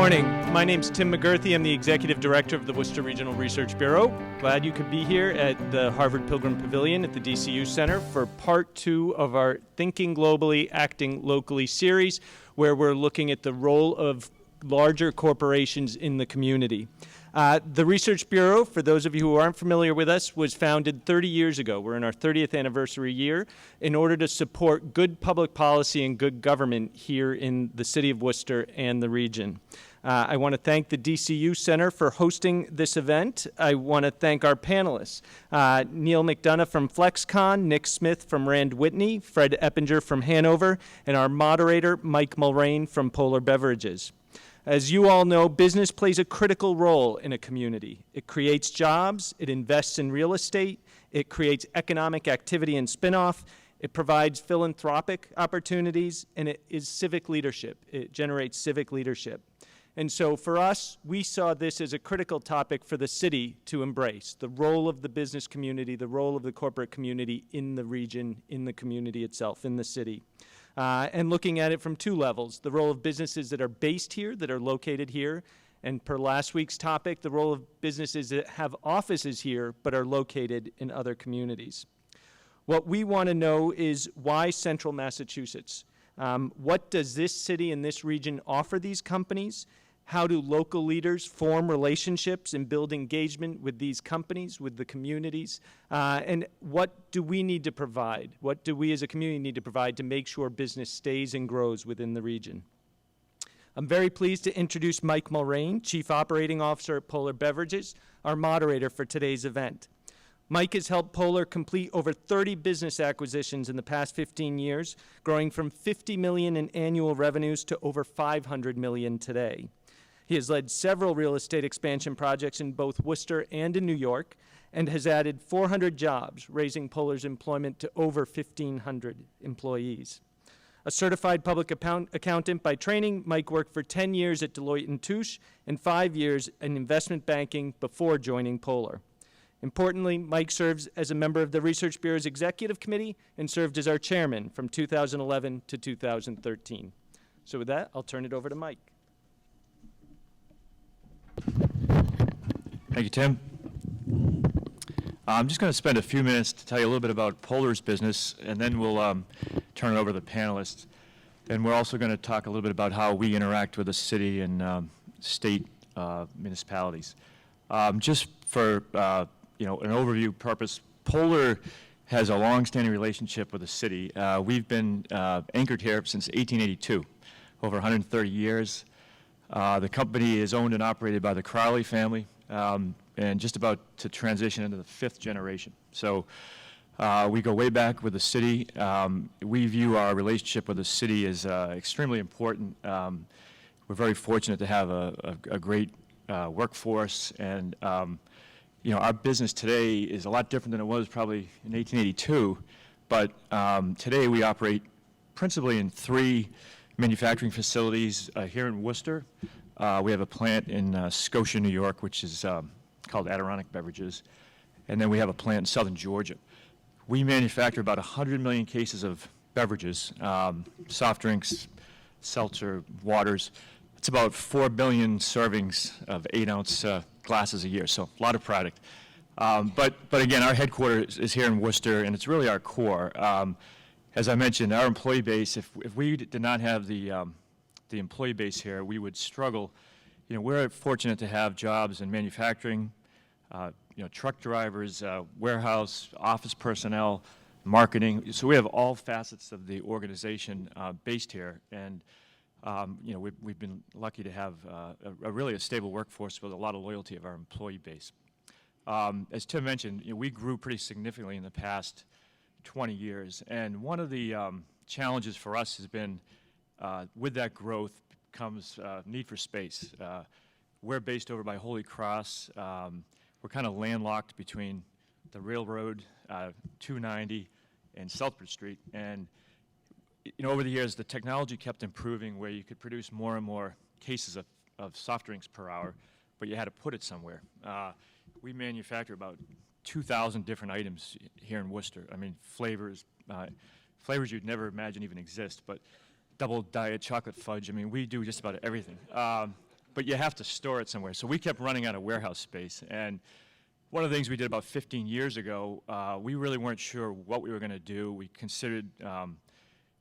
morning. My name's Tim McGurthy. I'm the Executive Director of the Worcester Regional Research Bureau. Glad you could be here at the Harvard Pilgrim Pavilion at the DCU Center for part 2 of our Thinking Globally, Acting Locally series, where we're looking at the role of larger corporations in the community. The Research Bureau, for those of you who aren't familiar with us, was founded 30 years ago. We're in our 30th anniversary year in order to support good public policy and good government here in the city of Worcester and the region. I want to thank the DCU Center for hosting this event. I want to thank our panelists, Neil McDonough from FlexCon, Nick Smith from Rand Whitney, Fred Eppinger from Hanover, and our moderator, Mike Mulrain from Polar Beverages. As you all know, business plays a critical role in a community. It creates jobs, it invests in real estate, it creates economic activity and spinoff, it provides philanthropic opportunities, and it is civic leadership. It generates civic leadership. And so for us, we saw this as a critical topic for the city to embrace, the role of the business community, the role of the corporate community in the region, in the community itself, in the city. And looking at it from two levels, the role of businesses that are based here, that are located here, and per last week's topic, the role of businesses that have offices here but are located in other communities. What we want to know is why Central Massachusetts? What does this city and this region offer these companies? How do local leaders form relationships and build engagement with these companies, with the communities? And what do we need to provide? What do we as a community need to provide to make sure business stays and grows within the region? I'm very pleased to introduce Mike Mulrain, Chief Operating Officer at Polar Beverages, our moderator for today's event. Mike has helped Polar complete over 30 business acquisitions in the past 15 years, growing from $50 million in annual revenues to over $500 million today. He has led several real estate expansion projects in both Worcester and in New York, and has added 400 jobs, raising Polar's employment to over 1,500 employees. A certified public accountant by training, Mike worked for 10 years at Deloitte & Touche and 5 years in investment banking before joining Polar. Importantly, Mike serves as a member of the Research Bureau's Executive Committee and served as our chairman from 2011 to 2013. So with that, I'll turn it over to Mike. Thank you, Tim. I'm just going to spend a few minutes to tell you a little bit about Polar's business, and then we'll turn it over to the panelists. And we're also going to talk a little bit about how we interact with the city and state municipalities. Just for an overview purpose, Polar has a long-standing relationship with the city. We've been anchored here since 1882, over 130 years. The company is owned and operated by the Crowley family, and just about to transition into the 5th generation. So we go way back with the city. We view our relationship with the city as extremely important. We're very fortunate to have a great workforce, and our business today is a lot different than it was probably in 1882, but today we operate principally in 3 manufacturing facilities here in Worcester. We have a plant in Scotia, New York, which is called Adirondack Beverages, and then we have a plant in southern Georgia. We manufacture about 100 million cases of beverages, soft drinks, seltzer, waters. It's about 4 billion servings of 8-ounce glasses a year, so a lot of product. But again, our headquarters is here in Worcester, and it's really our core. As I mentioned, our employee base, if we did not have the employee base here, we would struggle. We're fortunate to have jobs in manufacturing, truck drivers, warehouse, office personnel, marketing. So we have all facets of the organization based here, and we've been lucky to have really a stable workforce with a lot of loyalty of our employee base. As Tim mentioned, we grew pretty significantly in the past 20 years, and one of the challenges for us has been with that growth comes need for space. We're based over by Holy Cross. We're kind of landlocked between the railroad, 290, and Southbridge Street, and over the years the technology kept improving where you could produce more and more cases of soft drinks per hour, but you had to put it somewhere. We manufacture about 2,000 different items here in Worcester. I mean, flavors you'd never imagine even exist, but double diet chocolate fudge. I mean, we do just about everything. but you have to store it somewhere. So we kept running out of warehouse space. And one of the things we did about 15 years ago, we really weren't sure what we were going to do. We considered,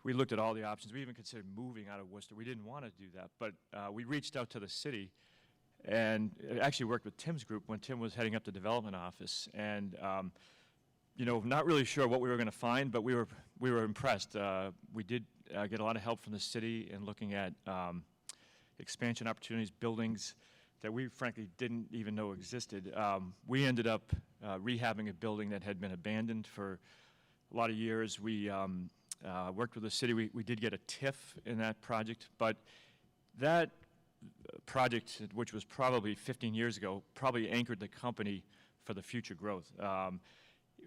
we looked at all the options. We even considered moving out of Worcester. We didn't want to do that, but we reached out to the city and actually worked with Tim's group when Tim was heading up the development office. And you know, not really sure what we were going to find, but we were impressed. We did get a lot of help from the city in looking at expansion opportunities, buildings that we frankly didn't even know existed. We ended up rehabbing a building that had been abandoned for a lot of years. We worked with the city. We did get a TIF in that project, but that project, which was probably 15 years ago, probably anchored the company for the future growth.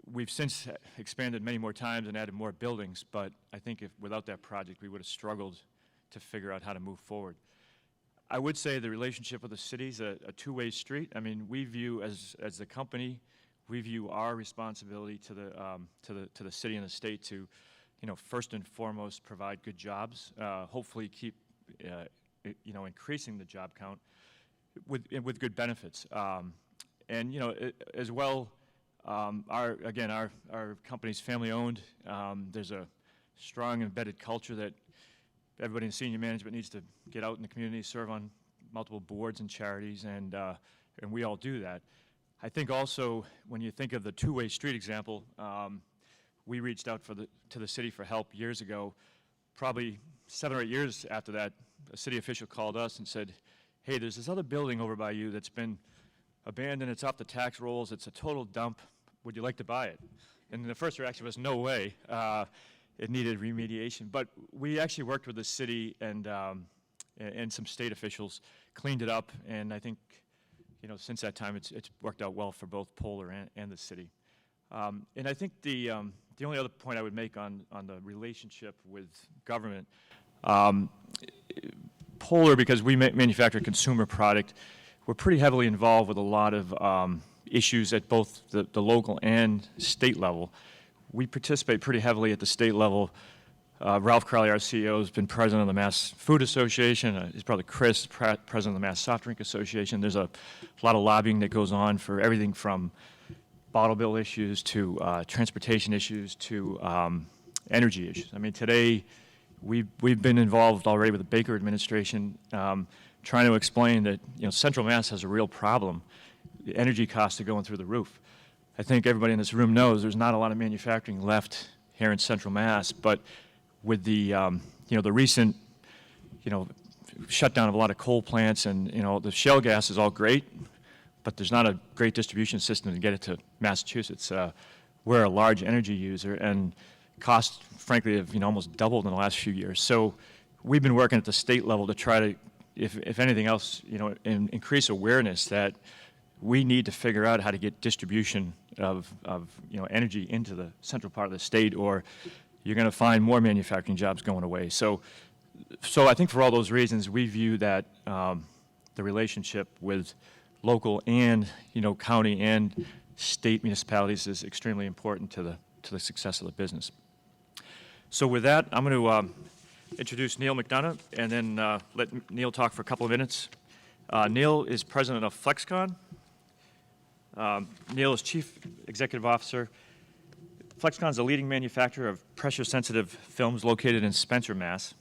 We've since expanded many more times and added more buildings, but I think if without that project, we would have struggled to figure out how to move forward. I would say the relationship with the city is a two-way street. I mean, we view as the company, we view our responsibility to the city and the state to, you know, first and foremost provide good jobs. Hopefully, keep you know, increasing the job count with good benefits, and you know, as well. Our company's family-owned. There's a strong embedded culture that everybody in senior management needs to get out in the community, serve on multiple boards and charities, and we all do that. I think also when you think of the two-way street example, we reached out to the city for help years ago. Probably 7 or 8 years after that, a city official called us and said, "Hey, there's this other building over by you that's been abandoned. It's off the tax rolls. It's a total dump. Would you like to buy it?" And the first reaction was, "No way." It needed remediation. But we actually worked with the city and some state officials, cleaned it up, and I think, you know, since that time, it's worked out well for both Polar and the city. And I think the only other point I would make on the relationship with government, Polar, because we manufacture a consumer product, we're pretty heavily involved with a lot of issues at both the local and state level. We participate pretty heavily at the state level. Ralph Crowley, our CEO, has been president of the Mass Food Association. His brother Chris, president of the Mass Soft Drink Association. There's a lot of lobbying that goes on for everything from bottle bill issues to transportation issues to energy issues. I mean, today we've been involved already with the Baker administration, trying to explain that, you know, Central Mass has a real problem. The energy costs are going through the roof. I think everybody in this room knows there's not a lot of manufacturing left here in Central Mass, but with the you know, the recent, you know, shutdown of a lot of coal plants, and you know, the shale gas is all great, but there's not a great distribution system to get it to Massachusetts. We're a large energy user, and costs, frankly, have, you know, almost doubled in the last few years. So we've been working at the state level to try to, if anything else, you know, increase awareness that we need to figure out how to get distribution of you know, energy into the central part of the state, or you're going to find more manufacturing jobs going away. So I think for all those reasons, we view that the relationship with local and, you know, county and state municipalities is extremely important to the success of the business. So with that, I'm going to introduce Neil McDonough, and then let Neil talk for a couple of minutes. Neil is president of Flexcon. Neil is Chief Executive Officer. Flexcon is a leading manufacturer of pressure-sensitive films located in Spencer, Mass.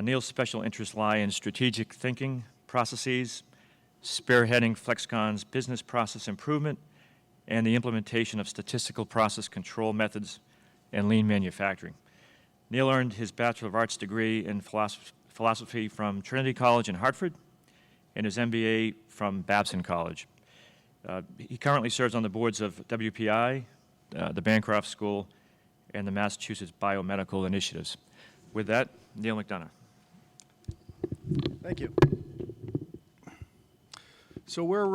Neil's special interests lie in strategic thinking processes, spearheading Flexcon's business process improvement, and the implementation of statistical process control methods and lean manufacturing. Neil earned his Bachelor of Arts degree in philosophy from Trinity College in Hartford and his MBA from Babson College. He currently serves on the boards of WPI, the Bancroft School, and the Massachusetts Biomedical Initiatives. With that, Neil McDonough. Thank you. So we're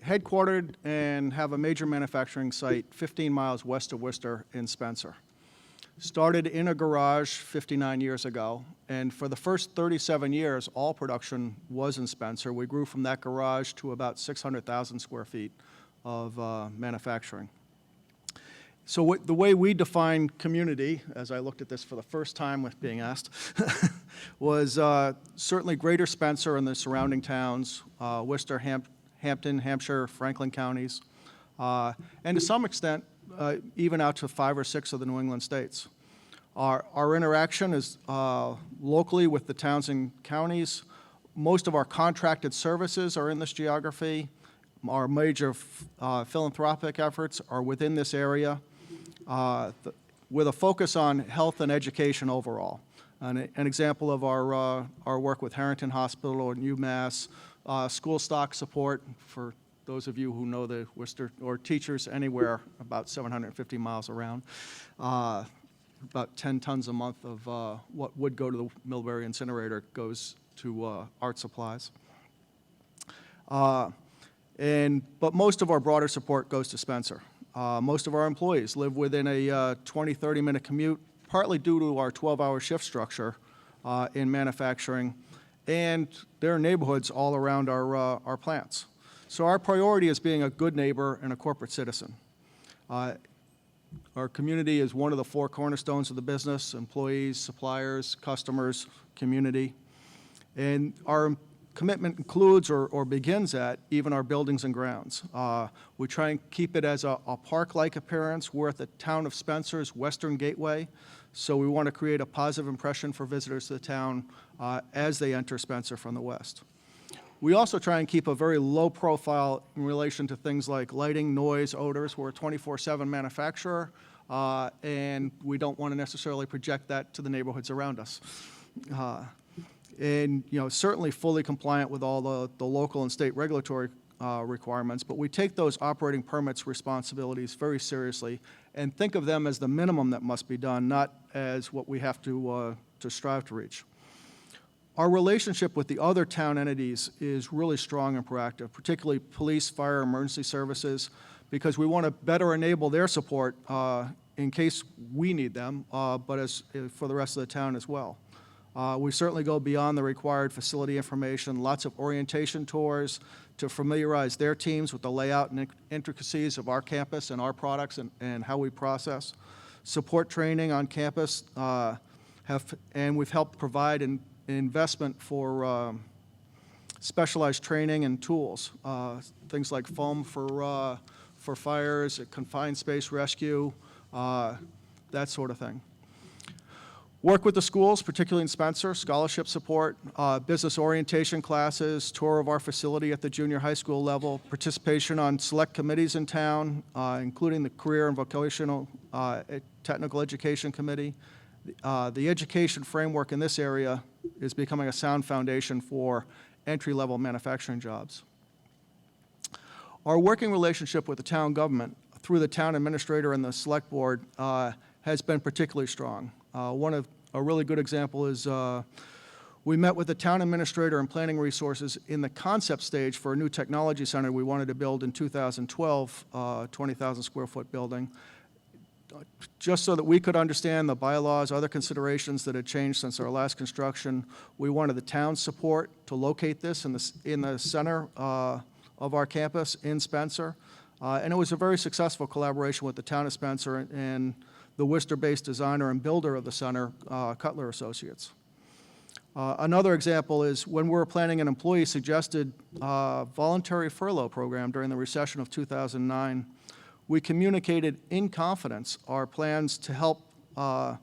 headquartered and have a major manufacturing site 15 miles west of Worcester in Spencer. Started in a garage 59 years ago, and for the first 37 years, all production was in Spencer. We grew from that garage to about 600,000 square feet of manufacturing. So the way we define community, as I looked at this for the first time with being asked, was certainly Greater Spencer and the surrounding towns, Worcester, Hampton, Hampshire, Franklin counties, and to some extent, even out to 5 or 6 of the New England states. Our interaction is locally with the towns and counties. Most of our contracted services are in this geography. Our major philanthropic efforts are within this area, with a focus on health and education overall. An example of our work with Harrington Hospital and UMass, school stock support for those of you who know the Worcester, or teachers anywhere about 750 miles around. About 10 tons a month of what would go to the Millbury incinerator goes to art supplies. But most of our broader support goes to Spencer. Most of our employees live within a 20, 30-minute commute, partly due to our 12-hour shift structure in manufacturing, and there are neighborhoods all around our plants. So our priority is being a good neighbor and a corporate citizen. Our community is one of the 4 cornerstones of the business: employees, suppliers, customers, community. And our commitment includes or begins at even our buildings and grounds. We try and keep it as a park-like appearance. We're at the town of Spencer's western gateway, so we want to create a positive impression for visitors to the town as they enter Spencer from the west. We also try and keep a very low profile in relation to things like lighting, noise, odors. We're a 24/7 manufacturer, and we don't want to necessarily project that to the neighborhoods around us. And certainly fully compliant with all the local and state regulatory requirements, but we take those operating permits responsibilities very seriously and think of them as the minimum that must be done, not as what we have to strive to reach. Our relationship with the other town entities is really strong and proactive, particularly police, fire, emergency services, because we want to better enable their support in case we need them, but for the rest of the town as well. We certainly go beyond the required facility information, lots of orientation tours to familiarize their teams with the layout and intricacies of our campus and our products and how we process. Support training on campus, and we've helped provide investment for specialized training and tools, things like foam for fires, confined space rescue, that sort of thing. Work with the schools, particularly in Spencer, scholarship support, business orientation classes, tour of our facility at the junior high school level, participation on select committees in town, including the Career and Vocational Technical Education Committee. The education framework in this area is becoming a sound foundation for entry-level manufacturing jobs. Our working relationship with the town government through the town administrator and the select board has been particularly strong. A really good example is we met with the town administrator and planning resources in the concept stage for a new technology center we wanted to build in 2012, 20,000 square foot building, just so that we could understand the bylaws, other considerations that had changed since our last construction. We wanted the town's support to locate this in the center of our campus in Spencer. And it was a very successful collaboration with the town of Spencer and the Worcester-based designer and builder of the center, Cutler Associates. Another example is when we were planning an employee-suggested voluntary furlough program during the recession of 2009, we communicated in confidence our plans to help, our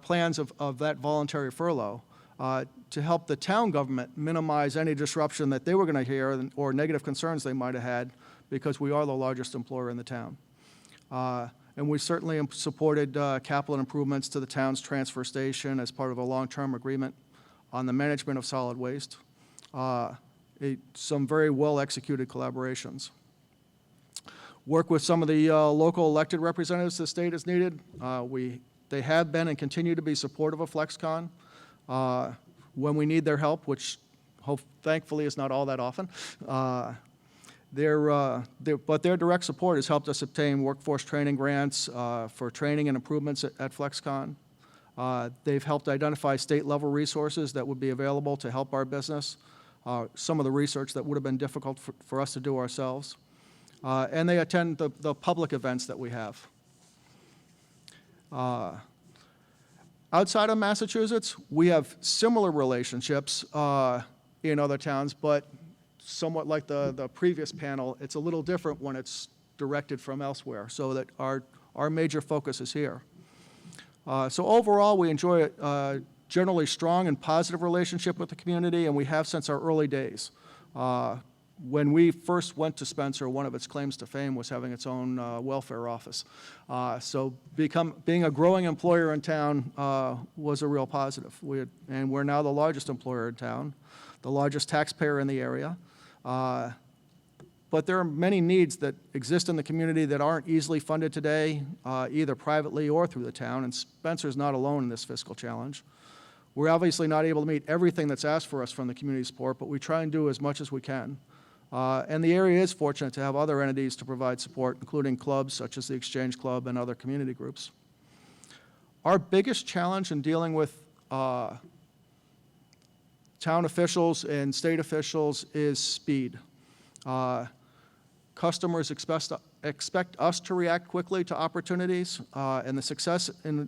plans of that voluntary furlough to help the town government minimize any disruption that they were going to hear or negative concerns they might have had, because we are the largest employer in the town. And we certainly supported capital improvements to the town's transfer station as part of a long-term agreement on the management of solid waste. Some very well-executed collaborations. Work with some of the local elected representatives the state has needed. They have been and continue to be supportive of FlexCon when we need their help, which thankfully is not all that often. But their direct support has helped us obtain workforce training grants for training and improvements at FlexCon. They've helped identify state-level resources that would be available to help our business, some of the research that would have been difficult for us to do ourselves. And they attend the public events that we have. Outside of Massachusetts, we have similar relationships in other towns, but somewhat like the previous panel, it's a little different when it's directed from elsewhere, so that our major focus is here. So overall, we enjoy a generally strong and positive relationship with the community, and we have since our early days. When we first went to Spencer, one of its claims to fame was having its own welfare office. So being a growing employer in town was a real positive. And we're now the largest employer in town, the largest taxpayer in the area. But there are many needs that exist in the community that aren't easily funded today, either privately or through the town, and Spencer's not alone in this fiscal challenge. We're obviously not able to meet everything that's asked for us from the community support, but we try and do as much as we can. And the area is fortunate to have other entities to provide support, including clubs such as the Exchange Club and other community groups. Our biggest challenge in dealing with town officials and state officials is speed. Customers expect us to react quickly to opportunities, and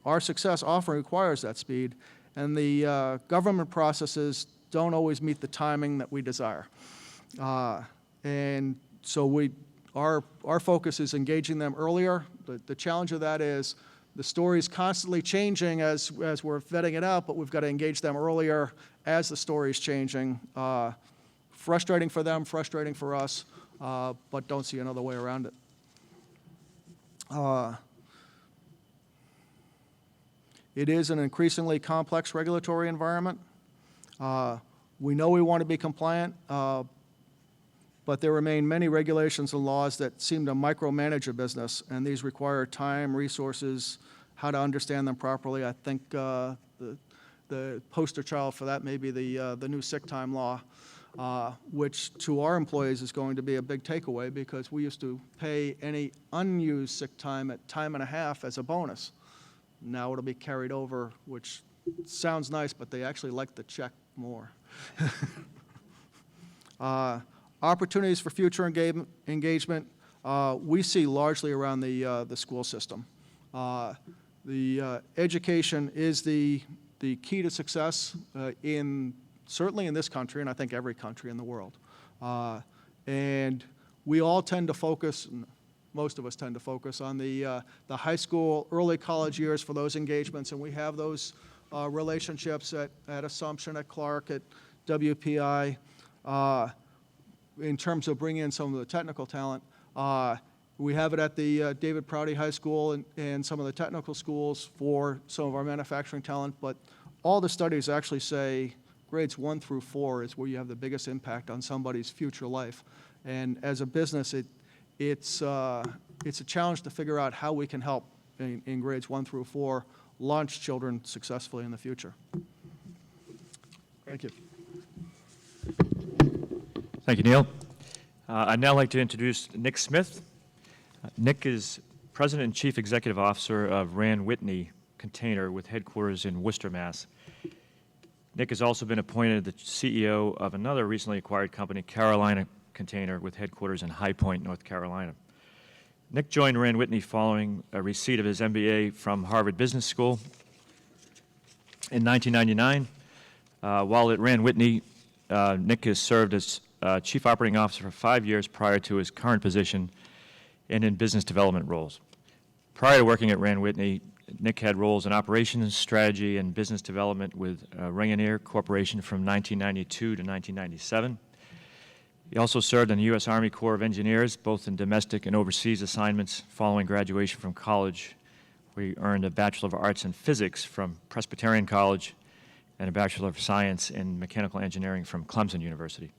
our success often requires that speed, and the government processes don't always meet the timing that we desire. And so our focus is engaging them earlier. The challenge of that is the story is constantly changing as we're vetting it out, but we've got to engage them earlier as the story is changing. Frustrating for them, frustrating for us, but don't see another way around it. It is an increasingly complex regulatory environment. We know we want to be compliant, but there remain many regulations and laws that seem to micromanage a business, and these require time, resources, how to understand them properly. I think the poster child for that may be the new sick time law, which to our employees is going to be a big takeaway, because we used to pay any unused sick time at time and a half as a bonus. Now it'll be carried over, which sounds nice, but they actually like the check more. Opportunities for future engagement we see largely around the school system. The education is the key to success certainly in this country, and I think every country in the world. And we all tend to focus, most of us tend to focus on the high school, early college years for those engagements, and we have those relationships at Assumption, at Clark, at WPI. In terms of bringing in some of the technical talent, we have it at the David Prouty High School and some of the technical schools for some of our manufacturing talent, but all the studies actually say grades 1 through 4 is where you have the biggest impact on somebody's future life. And as a business, it's a challenge to figure out how we can help in grades 1 through 4 launch children successfully in the future. Thank you. Thank you, Neil. I'd now like to introduce Nick Smith. Nick is President and Chief Executive Officer of Rand Whitney Container with headquarters in Worcester, Mass. Nick has also been appointed the CEO of another recently acquired company, Carolina Container, with headquarters in High Point, North Carolina. Nick joined Rand Whitney following a receipt of his MBA from Harvard Business School in 1999. While at Rand Whitney, Nick has served as Chief Operating Officer for 5 years prior to his current position and in business development roles. Prior to working at Rand Whitney, Nick had roles in operations, strategy, and business development with Rayonier Corporation from 1992 to 1997. He also served in the U.S. Army Corps of Engineers, both in domestic and overseas assignments following graduation from college, where he earned a Bachelor of Arts in Physics from Presbyterian College and a Bachelor of Science in Mechanical Engineering from Clemson University.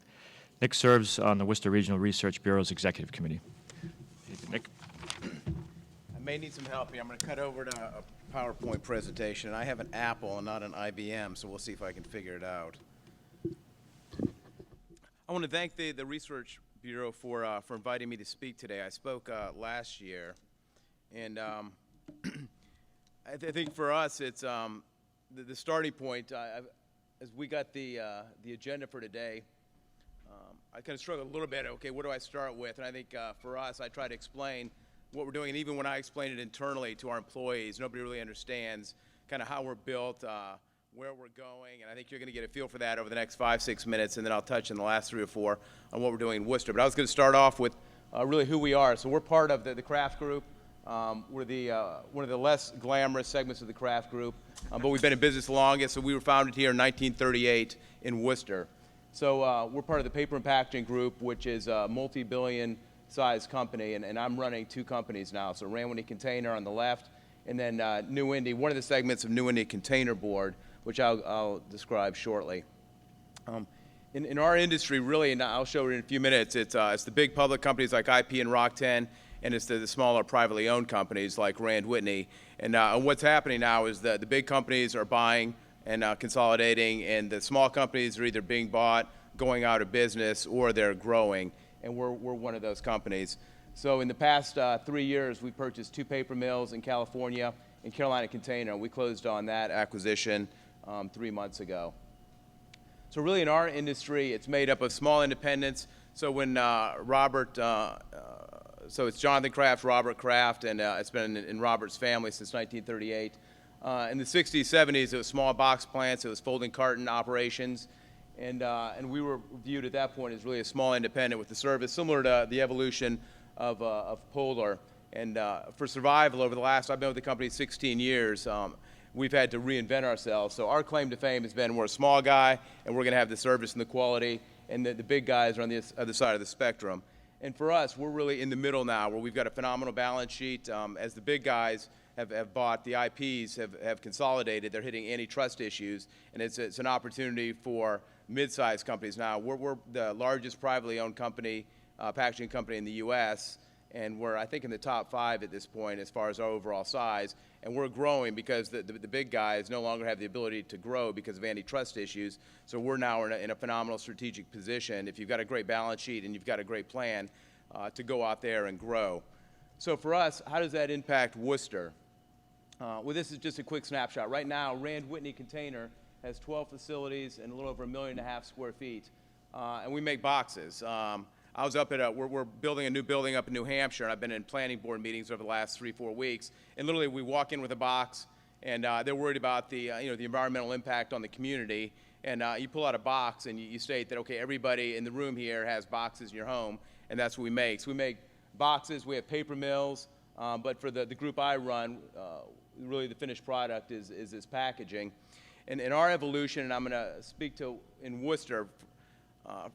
Nick serves on the Worcester Regional Research Bureau's Executive Committee. Nick. I may need some help here. I'm going to cut over to a PowerPoint presentation, and I have an Apple and not an IBM, so we'll see if I can figure it out. I want to thank the Research Bureau for inviting me to speak today. I spoke last year, and I think for us, it's the starting point. As we got the agenda for today, I kind of struggled a little bit. Okay, where do I start with? And I think for us, I try to explain what we're doing, and even when I explain it internally to our employees, nobody really understands kind of how we're built, where we're going, and I think you're going to get a feel for that over the next 5-6 minutes, and then I'll touch in the last 3 or 4 on what we're doing in Worcester. But I was going to start off with really who we are. So we're part of the Kraft Group. We're one of the less glamorous segments of the Kraft Group, but we've been in business the longest. So we were founded here in 1938 in Worcester. So we're part of the Paper and Packaging Group, which is a multi-billion size company, and I'm running 2 companies now. So Rand Whitney Container on the left, and then New Indy, one of the segments of New Indy Container Board, which I'll describe shortly. In our industry, really, and I'll show it in a few minutes, it's the big public companies like IP and Rock-Tenn, and it's the smaller privately owned companies like Rand Whitney. And what's happening now is that the big companies are buying and consolidating, and the small companies are either being bought, going out of business, or they're growing, and we're one of those companies. So in the past 3 years, we purchased 2 paper mills in California and Carolina Container, and we closed on that acquisition 3 months ago. So really in our industry, it's made up of small independents. So when so it's Jonathan Kraft, Robert Kraft, and it's been in Robert's family since 1938. In the 60s, 70s, it was small box plants, it was folding carton operations, and we were viewed at that point as really a small independent with the service, similar to the evolution of Polar. And for survival over the last, I've been with the company 16 years, we've had to reinvent ourselves. So our claim to fame has been we're a small guy, and we're going to have the service and the quality, and the big guys are on the other side of the spectrum. And for us, we're really in the middle now, where we've got a phenomenal balance sheet. As the big guys have bought, the IPs have consolidated, they're hitting antitrust issues, and it's an opportunity for mid-sized companies now. We're the largest privately owned company, packaging company in the U.S., and we're, I think, in the top 5 at this point as far as our overall size. And we're growing because the big guys no longer have the ability to grow because of antitrust issues. So we're now in a phenomenal strategic position, if you've got a great balance sheet and you've got a great plan, to go out there and grow. So for us, how does that impact Worcester? Well, this is just a quick snapshot. Right now, Rand Whitney Container has 12 facilities and a little over 1.5 million square feet. And we make boxes. I was up at we're building a new building up in New Hampshire, and I've been in planning board meetings over the last 3-4 weeks. And literally, we walk in with a box, and they're worried about the the environmental impact on the community. And you pull out a box, and you state that, okay, everybody in the room here has boxes in your home, and that's what we make. So we make boxes. We have paper mills, but for the group I run, really the finished product is this packaging. And in our evolution, and I'm going to speak to in Worcester.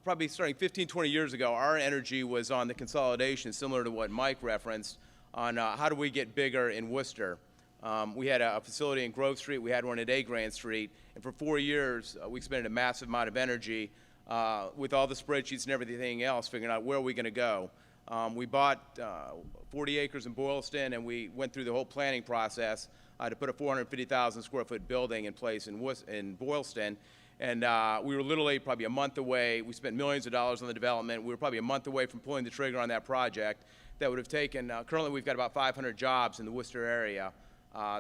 Probably starting 15, 20 years ago, our energy was on the consolidation, similar to what Mike referenced, on how do we get bigger in Worcester. We had a facility in Grove Street, we had one at A Grand Street, and for 4 years, we spent a massive amount of energy with all the spreadsheets and everything else, figuring out where are we going to go. We bought 40 acres in Boylston, and we went through the whole planning process to put a 450,000 square foot building in place in Boylston. And we were literally probably a month away. We spent millions of dollars on the development. We were probably a month away from pulling the trigger on that project. That would have taken, currently we've got about 500 jobs in the Worcester area,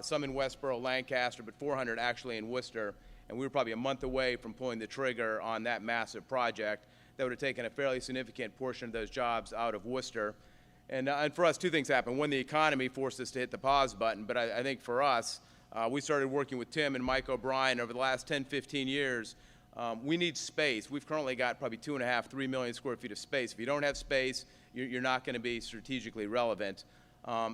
some in Westboro, Lancaster, but 400 actually in Worcester. And we were probably a month away from pulling the trigger on that massive project. That would have taken a fairly significant portion of those jobs out of Worcester. And for us, 2 things happened. One, the economy forced us to hit the pause button, but I think for us, we started working with Tim and Mike O'Brien over the last 10, 15 years. We need space. We've currently got probably 2.5, 3 million square feet of space. If you don't have space, you're not going to be strategically relevant.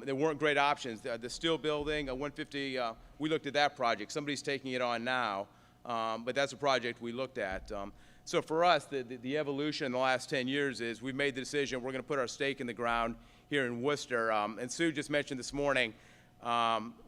There weren't great options. The steel building, 150, we looked at that project. Somebody's taking it on now, but that's a project we looked at. So for us, the evolution in the last 10 years is we've made the decision we're going to put our stake in the ground here in Worcester. And Sue just mentioned this morning,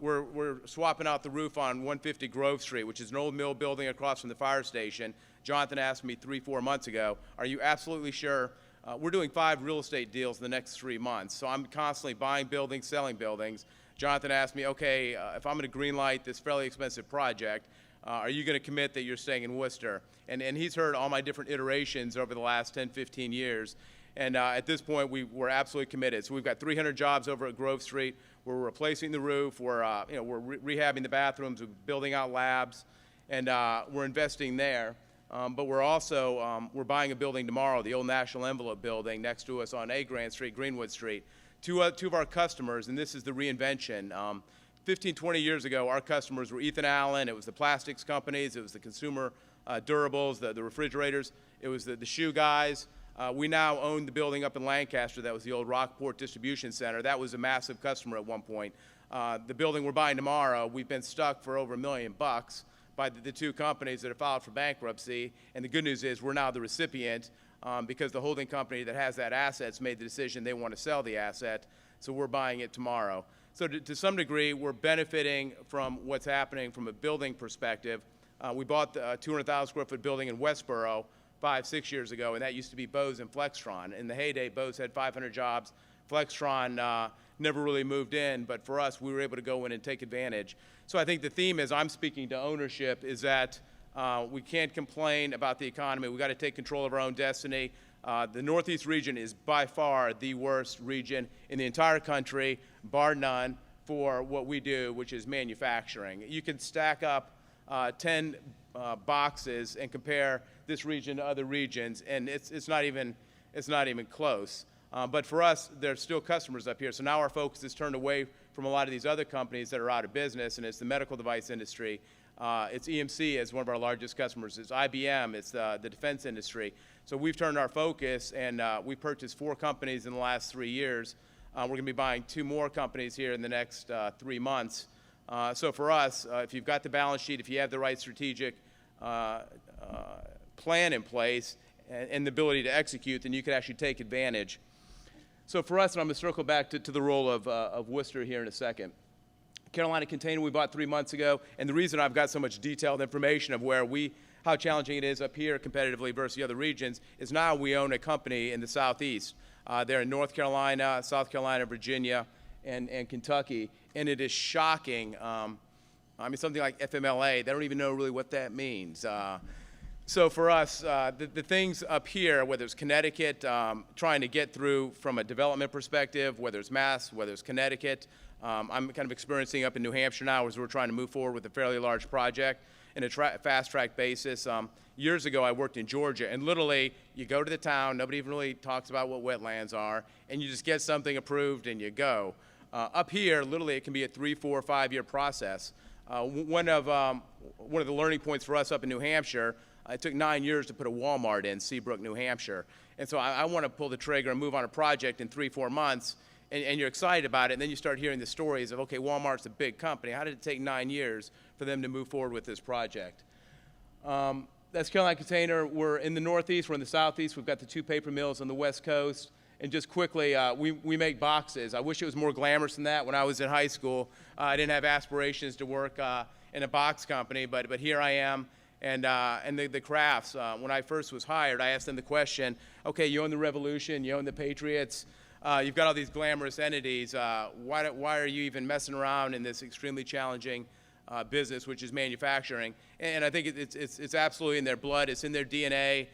we're swapping out the roof on 150 Grove Street, which is an old mill building across from the fire station. Jonathan asked me 3-4 months ago, are you absolutely sure? We're doing 5 real estate deals in the next 3 months, so I'm constantly buying buildings, selling buildings. Jonathan asked me, okay, if I'm going to greenlight this fairly expensive project, are you going to commit that you're staying in Worcester? And he's heard all my different iterations over the last 10, 15 years. And at this point, we're absolutely committed. So we've got 300 jobs over at Grove Street. We're replacing the roof. We're rehabbing the bathrooms. We're building out labs, and we're investing there. But we're also we're buying a building tomorrow, the old National Envelope building next to us on A Grand Street, Greenwood Street. Two of our customers, and this is the reinvention. 15, 20 years ago, our customers were Ethan Allen, it was the plastics companies, it was the consumer durables, the refrigerators, it was the shoe guys. We now own the building up in Lancaster that was the old Rockport Distribution Center. That was a massive customer at one point. The building we're buying tomorrow, we've been stuck for over $1 million by the two companies that have filed for bankruptcy. And the good news is we're now the recipient because the holding company that has that asset's made the decision they want to sell the asset. So we're buying it tomorrow. So to some degree, we're benefiting from what's happening from a building perspective. We bought the 200,000 square foot building in Westboro 5-6 years ago, and that used to be Bose and Flextron. In the heyday, Bose had 500 jobs. Flextron never really moved in, but for us, we were able to go in and take advantage. So I think the theme as I'm speaking to ownership is that we can't complain about the economy. We've got to take control of our own destiny. The Northeast region is by far the worst region in the entire country, bar none, for what we do, which is manufacturing. You can stack up 10 boxes and compare this region to other regions, and it's not even close. But for us, there's still customers up here. So now our focus is turned away from a lot of these other companies that are out of business, and it's the medical device industry. It's EMC as one of our largest customers. It's IBM. It's the defense industry. So we've turned our focus, and we purchased 4 companies in the last 3 years. We're going to be buying 2 more companies here in the next 3 months. So for us, if you've got the balance sheet, if you have the right strategic plan in place and the ability to execute, then you can actually take advantage. So for us, and I'm going to circle back to the role of Worcester here in a second. Carolina Container we bought 3 months ago, and the reason I've got so much detailed information of how challenging it is up here competitively versus the other regions is now we own a company in the Southeast. They're in North Carolina, South Carolina, Virginia, and Kentucky, and it is shocking. Something like FMLA, they don't even know really what that means. So for us, the things up here, whether it's Connecticut, trying to get through from a development perspective, whether it's Mass, whether it's Connecticut, I'm kind of experiencing up in New Hampshire now as we're trying to move forward with a fairly large project in a fast-track basis. Years ago, I worked in Georgia, and literally, you go to the town, nobody even really talks about what wetlands are, and you just get something approved and you go. Up here, literally, it can be a 3, 4, 5-year process. One of the learning points for us up in New Hampshire, it took 9 years to put a Walmart in Seabrook, New Hampshire. And so I want to pull the trigger and move on a project in 3, 4 months, and you're excited about it, and then you start hearing the stories of, okay, Walmart's a big company. How did it take 9 years for them to move forward with this project? That's Carolina Container. We're in the Northeast. We're in the Southeast. We've got the 2 paper mills on the West Coast. And just quickly, we make boxes. I wish it was more glamorous than that. When I was in high school, I didn't have aspirations to work in a box company, but here I am. And the crafts, when I first was hired, I asked them the question, okay, you own the Revolution, you own the Patriots, you've got all these glamorous entities. Why are you even messing around in this extremely challenging business, which is manufacturing? And I think it's absolutely in their blood. It's in their DNA.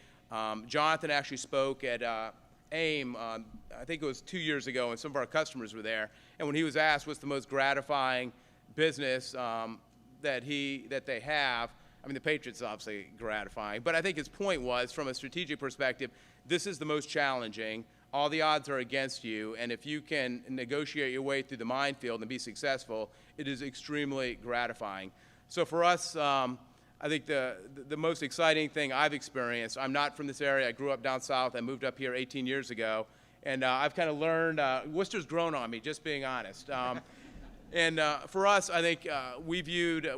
Jonathan actually spoke at AIM, I think it was 2 years ago, and some of our customers were there. And when he was asked what's the most gratifying business that they have, I mean, the Patriots are obviously gratifying, but I think his point was, from a strategic perspective, this is the most challenging. All the odds are against you, and if you can negotiate your way through the minefield and be successful, it is extremely gratifying. So for us, I think the most exciting thing I've experienced, I'm not from this area. I grew up down south. I moved up here 18 years ago, and I've kind of learned, Worcester's grown on me, just being honest. And for us, I think we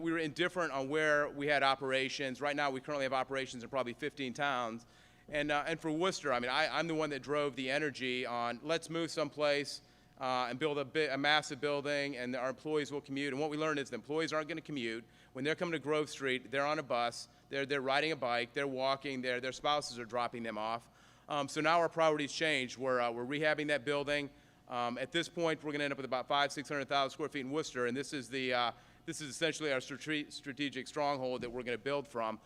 were indifferent on where we had operations. Right now, we currently have operations in probably 15 towns. And for Worcester, I mean, I'm the one that drove the energy on let's move someplace and build a massive building, and our employees will commute. And what we learned is the employees aren't going to commute. When they're coming to Grove Street, they're on a bus, they're riding a bike, they're walking, their spouses are dropping them off. So now our priorities changed. We're rehabbing that building. At this point, we're going to end up with about 500,000-600,000 square feet in Worcester, and this is essentially our strategic stronghold that we're going to build from.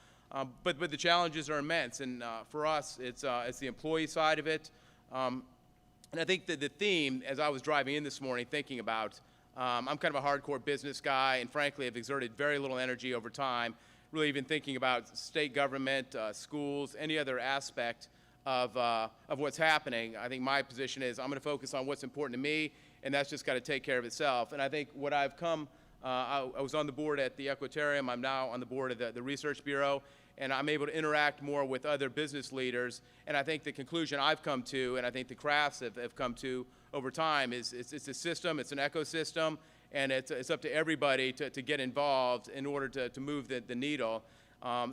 But the challenges are immense, and for us, it's the employee side of it. And I think that the theme, as I was driving in this morning thinking about, I'm kind of a hardcore business guy, and frankly, have exerted very little energy over time, really even thinking about state government, schools, any other aspect of what's happening. I think my position is I'm going to focus on what's important to me, and that's just got to take care of itself. And I think what I've come I was on the board at the Equatorium. I'm now on the board of the Research Bureau, and I'm able to interact more with other business leaders. And I think the conclusion I've come to, and I think the crafts have come to over time, is it's a system, it's an ecosystem, and it's up to everybody to get involved in order to move the needle.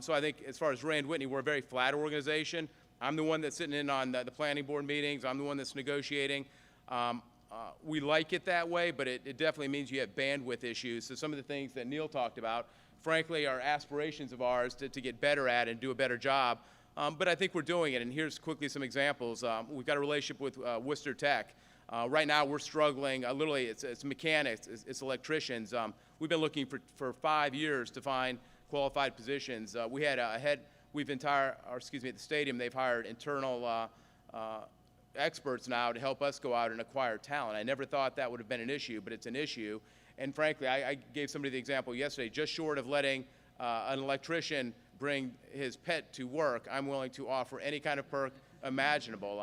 So I think as far as Rand Whitney, we're a very flat organization. I'm the one that's sitting in on the planning board meetings. I'm the one that's negotiating. We like it that way, but it definitely means you have bandwidth issues. So some of the things that Neil talked about, frankly, are aspirations of ours to get better at and do a better job. But I think we're doing it, and here's quickly some examples. We've got a relationship with Worcester Tech. Right now, we're struggling. Literally, it's mechanics, it's electricians. We've been looking for 5 years to find qualified positions. We had at the stadium, they've hired internal experts now to help us go out and acquire talent. I never thought that would have been an issue, but it's an issue. And frankly, I gave somebody the example yesterday, just short of letting an electrician bring his pet to work, I'm willing to offer any kind of perk imaginable.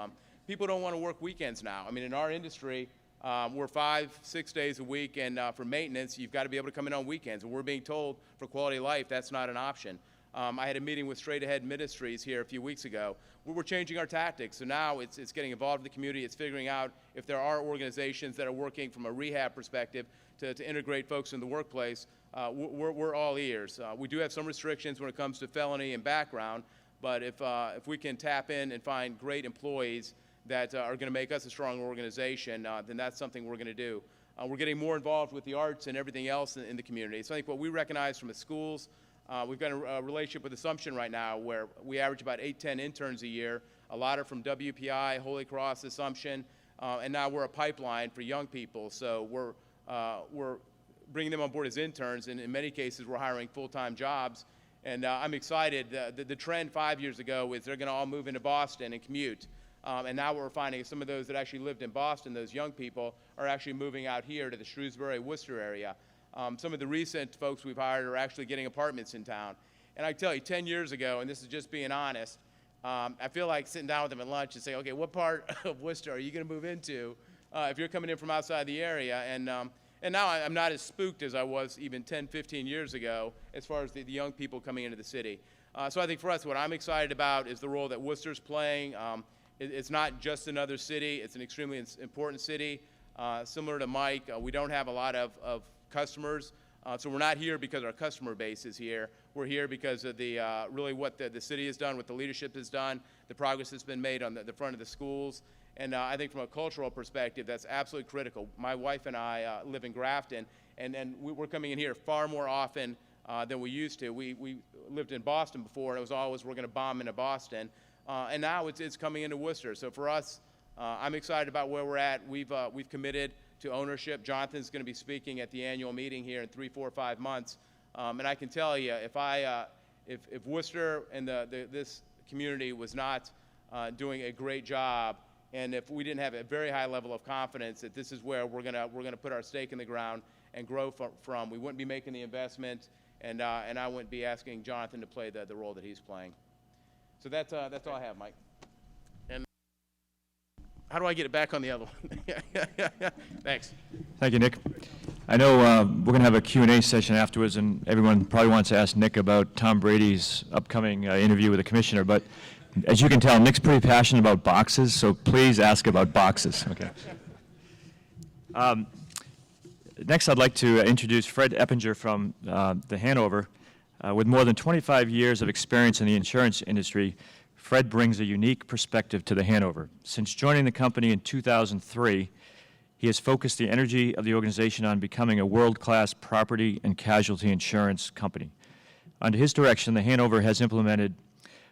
People don't want to work weekends now. I mean, in our industry, we're 5-6 days a week, and for maintenance, you've got to be able to come in on weekends. And we're being told for quality of life, that's not an option. I had a meeting with Straight Ahead Ministries here a few weeks ago. We're changing our tactics. So now it's getting involved in the community. It's figuring out if there are organizations that are working from a rehab perspective to integrate folks in the workplace. We're all ears. We do have some restrictions when it comes to felony and background, but if we can tap in and find great employees that are going to make us a strong organization, then that's something we're going to do. We're getting more involved with the arts and everything else in the community. So I think what we recognize from the schools, we've got a relationship with Assumption right now where we average about 8-10 interns a year. A lot are from WPI, Holy Cross, Assumption, and now we're a pipeline for young people. So we're bringing them on board as interns, and in many cases we're hiring full-time jobs. And I'm excited. The trend 5 years ago is they're going to all move into Boston and commute. And now what we're finding is some of those that actually lived in Boston, those young people, are actually moving out here to the Shrewsbury, Worcester area. Some of the recent folks we've hired are actually getting apartments in town. And I tell you, 10 years ago, and this is just being honest, I feel like sitting down with them at lunch and saying, okay, what part of Worcester are you going to move into if you're coming in from outside the area? And now I'm not as spooked as I was even 10, 15 years ago as far as the young people coming into the city. So I think for us, what I'm excited about is the role that Worcester's playing. It's not just another city. It's an extremely important city. Similar to Mike, we don't have a lot of customers. So we're not here because our customer base is here. We're here because of really what the city has done, what the leadership has done, the progress that's been made on the front of the schools. And I think from a cultural perspective, that's absolutely critical. My wife and I live in Grafton, and we're coming in here far more often than we used to. We lived in Boston before, and it was always we're going to bomb into Boston. And now it's coming into Worcester. So for us, I'm excited about where we're at. We've committed to ownership. Jonathan's going to be speaking at the annual meeting here in 3, 4, 5 months. And I can tell you, if Worcester and this community was not doing a great job, and if we didn't have a very high level of confidence that this is where we're gonna put our stake in the ground and grow from, we wouldn't be making the investment, and I wouldn't be asking Jonathan to play the role that he's playing. So that's all I have, Mike. And how do I get it back on the other one? Thanks. Thank you, Nick. I know we're going to have a Q&A session afterwards, and everyone probably wants to ask Nick about Tom Brady's upcoming interview with the commissioner, but as you can tell, Nick's pretty passionate about boxes, so please ask about boxes. Okay. Next, I'd like to introduce Fred Eppinger from the Hanover. With more than 25 years of experience in the insurance industry, Fred brings a unique perspective to the Hanover. Since joining the company in 2003, he has focused the energy of the organization on becoming a world-class property and casualty insurance company. Under his direction, the Hanover has implemented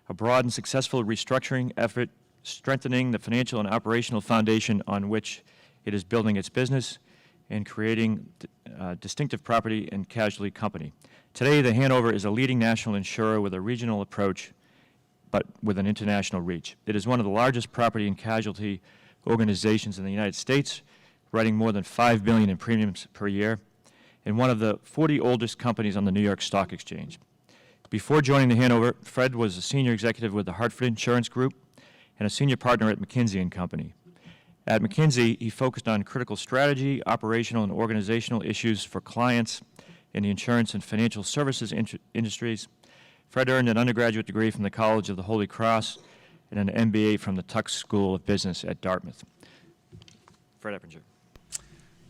a broad and successful restructuring effort, strengthening the financial and operational foundation on which it is building its business and creating a distinctive property and casualty company. Today, the Hanover is a leading national insurer with a regional approach, but with an international reach. It is one of the largest property and casualty organizations in the United States, writing more than $5 billion in premiums per year, and one of the 40 oldest companies on the New York Stock Exchange. Before joining the Hanover, Fred was a senior executive with the Hartford Insurance Group and a senior partner at McKinsey & Company. At McKinsey, he focused on critical strategy, operational, and organizational issues for clients in the insurance and financial services industries. Fred earned an undergraduate degree from the College of the Holy Cross and an MBA from the Tux School of Business at Dartmouth. Fred Eppinger.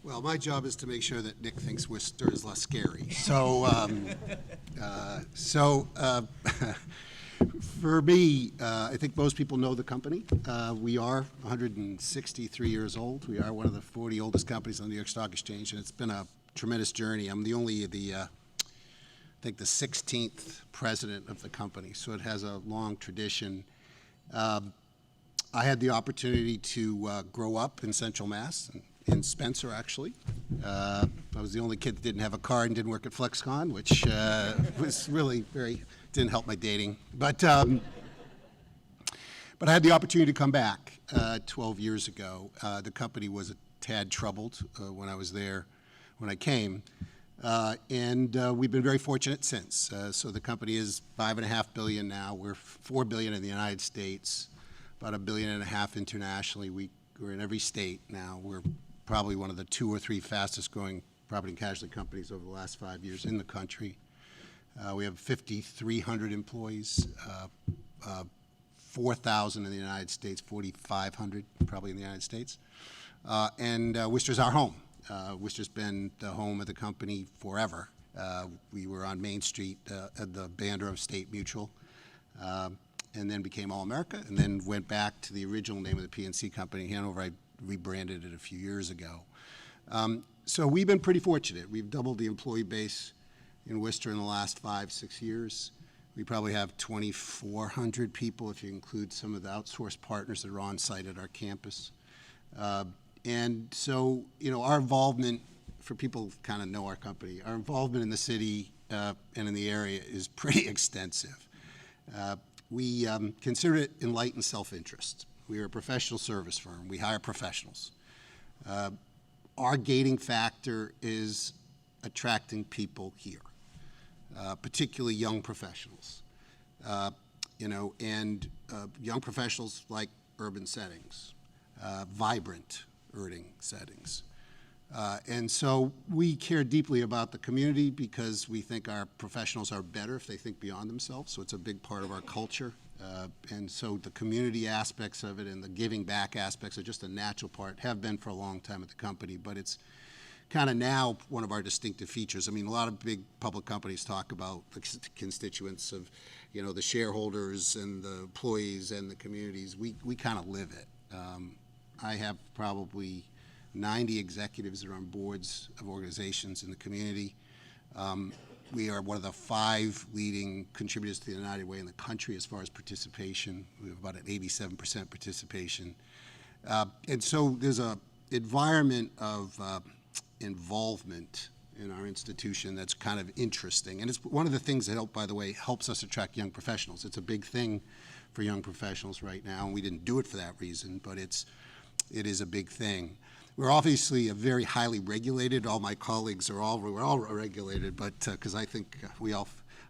Well, my job is to make sure that Nick thinks Worcester is less scary. For me, I think most people know the company. We are 163 years old. We are one of the 40 oldest companies on the New York Stock Exchange, and it's been a tremendous journey. I'm the 16th president of the company, so it has a long tradition. I had the opportunity to grow up in Central Mass, in Spencer, actually. I was the only kid that didn't have a car and didn't work at FlexCon, which was really didn't help my dating. But I had the opportunity to come back 12 years ago. The company was a tad troubled when I was there, when I came. And we've been very fortunate since. So the company is $5.5 billion now. We're $4 billion in the United States, about $1.5 billion internationally. We're in every state now. We're probably one of the 2 or 3 fastest growing property and casualty companies over the last 5 years in the country. We have 5,300 employees, 4,000 in the United States, 4,500 probably in the United States. And Worcester's our home. Worcester's been the home of the company forever. We were on Main Street at the banner of State Mutual, and then became All-America, and then went back to the original name of the PNC company, Hanover. I rebranded it a few years ago. So we've been pretty fortunate. We've doubled the employee base in Worcester in the last 5-6 years. We probably have 2,400 people if you include some of the outsourced partners that are on site at our campus. And so, our involvement, for people who kind of know our company, our involvement in the city and in the area is pretty extensive. We consider it enlightened self-interest. We are a professional service firm. We hire professionals. Our gating factor is attracting people here, particularly young professionals. And young professionals like urban settings, vibrant urban settings. And so we care deeply about the community because we think our professionals are better if they think beyond themselves. So it's a big part of our culture. And so the community aspects of it and the giving back aspects are just a natural part, have been for a long time at the company, but it's kind of now one of our distinctive features. I mean, a lot of big public companies talk about the constituents of, the shareholders and the employees and the communities. We kind of live it. I have probably 90 executives that are on boards of organizations in the community. We are one of the 5 leading contributors to the United Way in the country as far as participation. We have about an 87% participation. And so there's an environment of involvement in our institution that's kind of interesting. And it's one of the things that, by the way, helps us attract young professionals. It's a big thing for young professionals right now, and we didn't do it for that reason, but it is a big thing. We're obviously a very highly regulated. All my colleagues we're all regulated, but because I think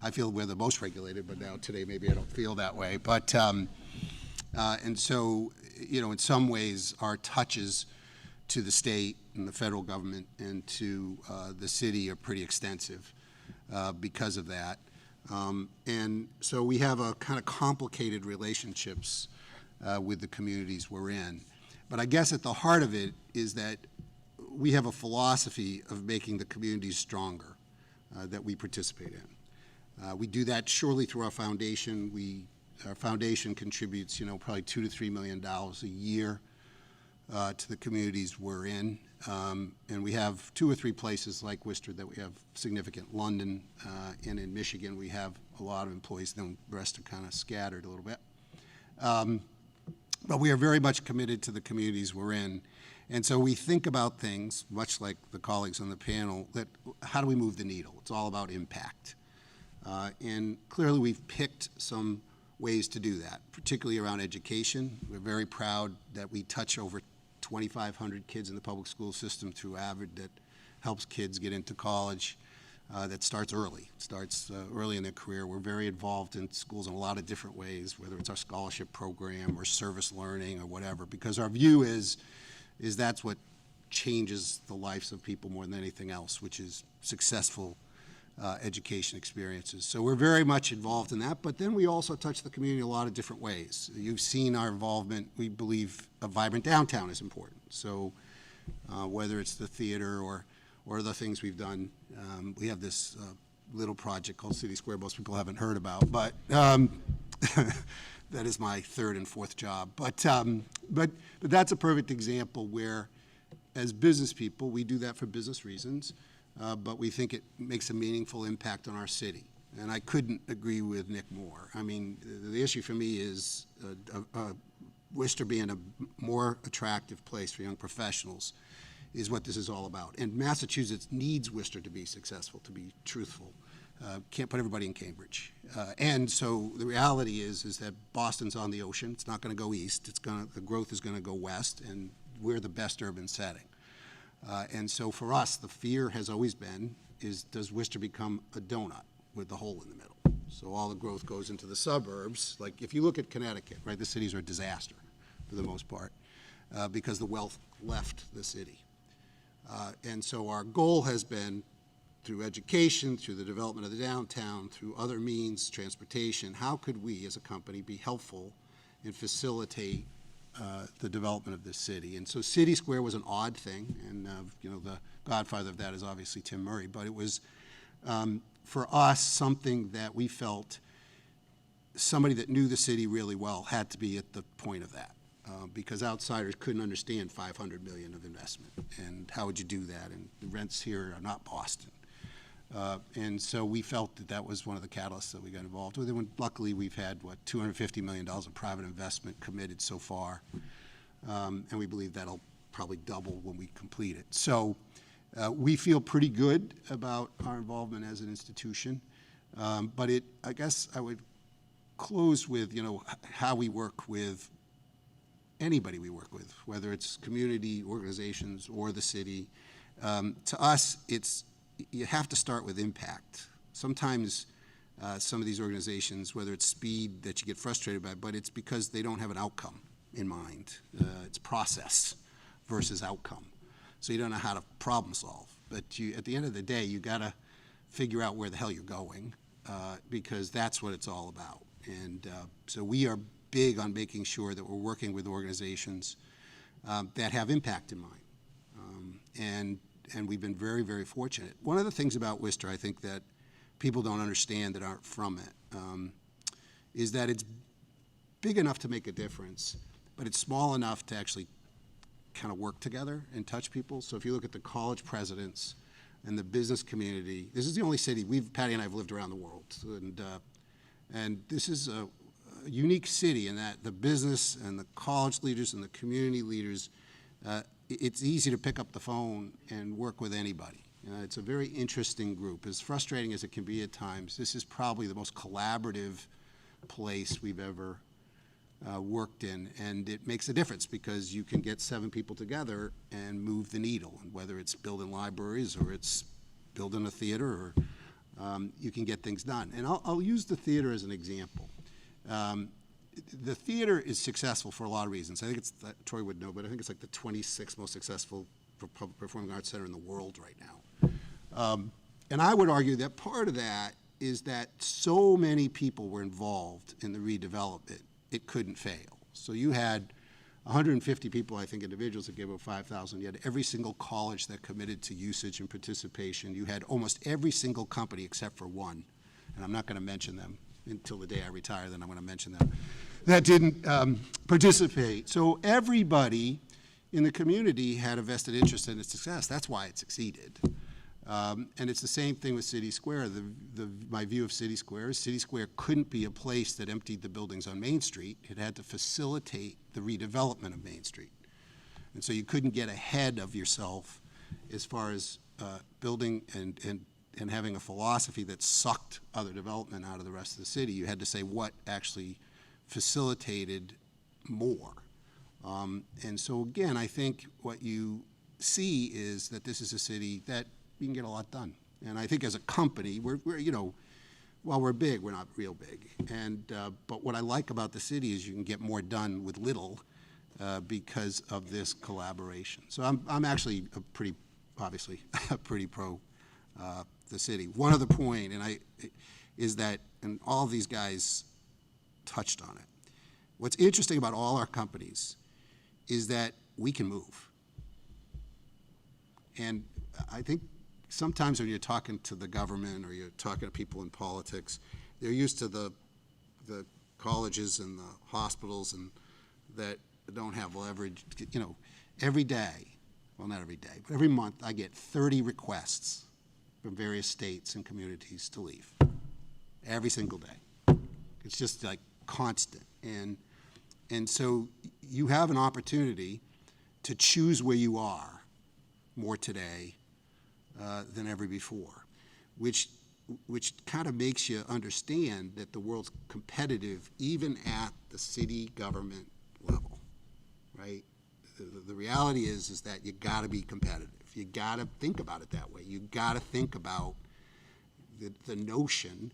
I feel we're the most regulated, but now today maybe I don't feel that way. But and so, in some ways, our touches to the state and the federal government and to the city are pretty extensive because of that. And so we have a kind of complicated relationships with the communities we're in. But I guess at the heart of it is that we have a philosophy of making the communities stronger that we participate in. We do that surely through our foundation. Our foundation contributes, probably $2 to $3 million a year to the communities we're in. And we have 2 or 3 places like Worcester that we have significant. London and in Michigan we have a lot of employees. Then the rest are kind of scattered a little bit. But we are very much committed to the communities we're in. And so we think about things, much like the colleagues on the panel, that how do we move the needle? It's all about impact. And clearly we've picked some ways to do that, particularly around education. We're very proud that we touch over 2,500 kids in the public school system through AVID that helps kids get into college. That starts early, early in their career. We're very involved in schools in a lot of different ways, whether it's our scholarship program or service learning or whatever, because our view is that's what changes the lives of people more than anything else, which is successful education experiences. So we're very much involved in that, but then we also touch the community in a lot of different ways. You've seen our involvement. We believe a vibrant downtown is important. So whether it's the theater or the things we've done, we have this little project called City Square most people haven't heard about, but that is my third and fourth job. But that's a perfect example where, as business people, we do that for business reasons, but we think it makes a meaningful impact on our city. And I couldn't agree with Nick more. I mean, the issue for me is Worcester being a more attractive place for young professionals is what this is all about. And Massachusetts needs Worcester to be successful, to be truthful. Can't put everybody in Cambridge. And so the reality is that Boston's on the ocean. It's not going to go east. The growth is going to go west, and we're the best urban setting. And so for us, the fear has always been, does Worcester become a donut with the hole in the middle? So all the growth goes into the suburbs. Like if you look at Connecticut, right, the cities are a disaster for the most part because the wealth left the city. And so our goal has been, through education, through the development of the downtown, through other means, transportation, how could we as a company be helpful and facilitate the development of this city? And so City Square was an odd thing, and the godfather of that is obviously Tim Murray, but it was, for us, something that we felt somebody that knew the city really well had to be at the point of that. Because outsiders couldn't understand $500 million of investment, and how would you do that? And the rents here are not Boston, and so we felt that was one of the catalysts that we got involved with. And luckily, we've had $250 million of private investment committed so far, and we believe that'll probably double when we complete it. So we feel pretty good about our involvement as an institution, but I guess I would close with how we work with anybody we work with, whether it's community organizations or the city. To us, you have to start with impact. Sometimes some of these organizations, whether it's speed that you get frustrated by, but it's because they don't have an outcome in mind. It's process versus outcome. So you don't know how to problem solve. But at the end of the day, you got to figure out where the hell you're going because that's what it's all about. And so we are big on making sure that we're working with organizations that have impact in mind. And we've been very, very fortunate. One of the things about Worcester, I think, that people don't understand that aren't from it, is that it's big enough to make a difference, but it's small enough to actually kind of work together and touch people. So if you look at the college presidents and the business community, this is the only city, Patty and I have lived around the world, and this is a unique city in that the business and the college leaders and the community leaders, it's easy to pick up the phone and work with anybody. It's a very interesting group. As frustrating as it can be at times, this is probably the most collaborative place we've ever worked in, and it makes a difference because you can get 7 people together and move the needle, and whether it's building libraries or it's building a theater, or you can get things done. And I'll use the theater as an example. The theater is successful for a lot of reasons. I think Troy would know, but I think it's like the 26th most successful performing arts center in the world right now. And I would argue that part of that is that so many people were involved in the redevelopment, it couldn't fail. So you had 150 people, I think, individuals that gave up 5,000. You had every single college that committed to usage and participation. You had almost every single company except for one, and I'm not going to mention them until the day I retire, then I'm going to mention them, that didn't participate. So everybody in the community had a vested interest in its success. That's why it succeeded. And it's the same thing with City Square. My view of City Square is City Square couldn't be a place that emptied the buildings on Main Street. It had to facilitate the redevelopment of Main Street. And so you couldn't get ahead of yourself as far as building and having a philosophy that sucked other development out of the rest of the city. You had to say what actually facilitated more. And so again, I think what you see is that this is a city that you can get a lot done. And I think as a company, we're while we're big, we're not real big. And but what I like about the city is you can get more done with little because of this collaboration. So I'm actually obviously a pretty pro the city. One other point, is that, and all of these guys touched on it. What's interesting about all our companies is that we can move. And I think sometimes when you're talking to the government or you're talking to people in politics, they're used to the colleges and the hospitals and that don't have leverage. You know, every day, well, not every day, but every month I get 30 requests from various states and communities to leave. Every single day. It's just like constant. And so you have an opportunity to choose where you are more today than ever before, which kind of makes you understand that the world's competitive even at the city government level, right? The reality is that you got to be competitive. You got to think about it that way. You got to think about the notion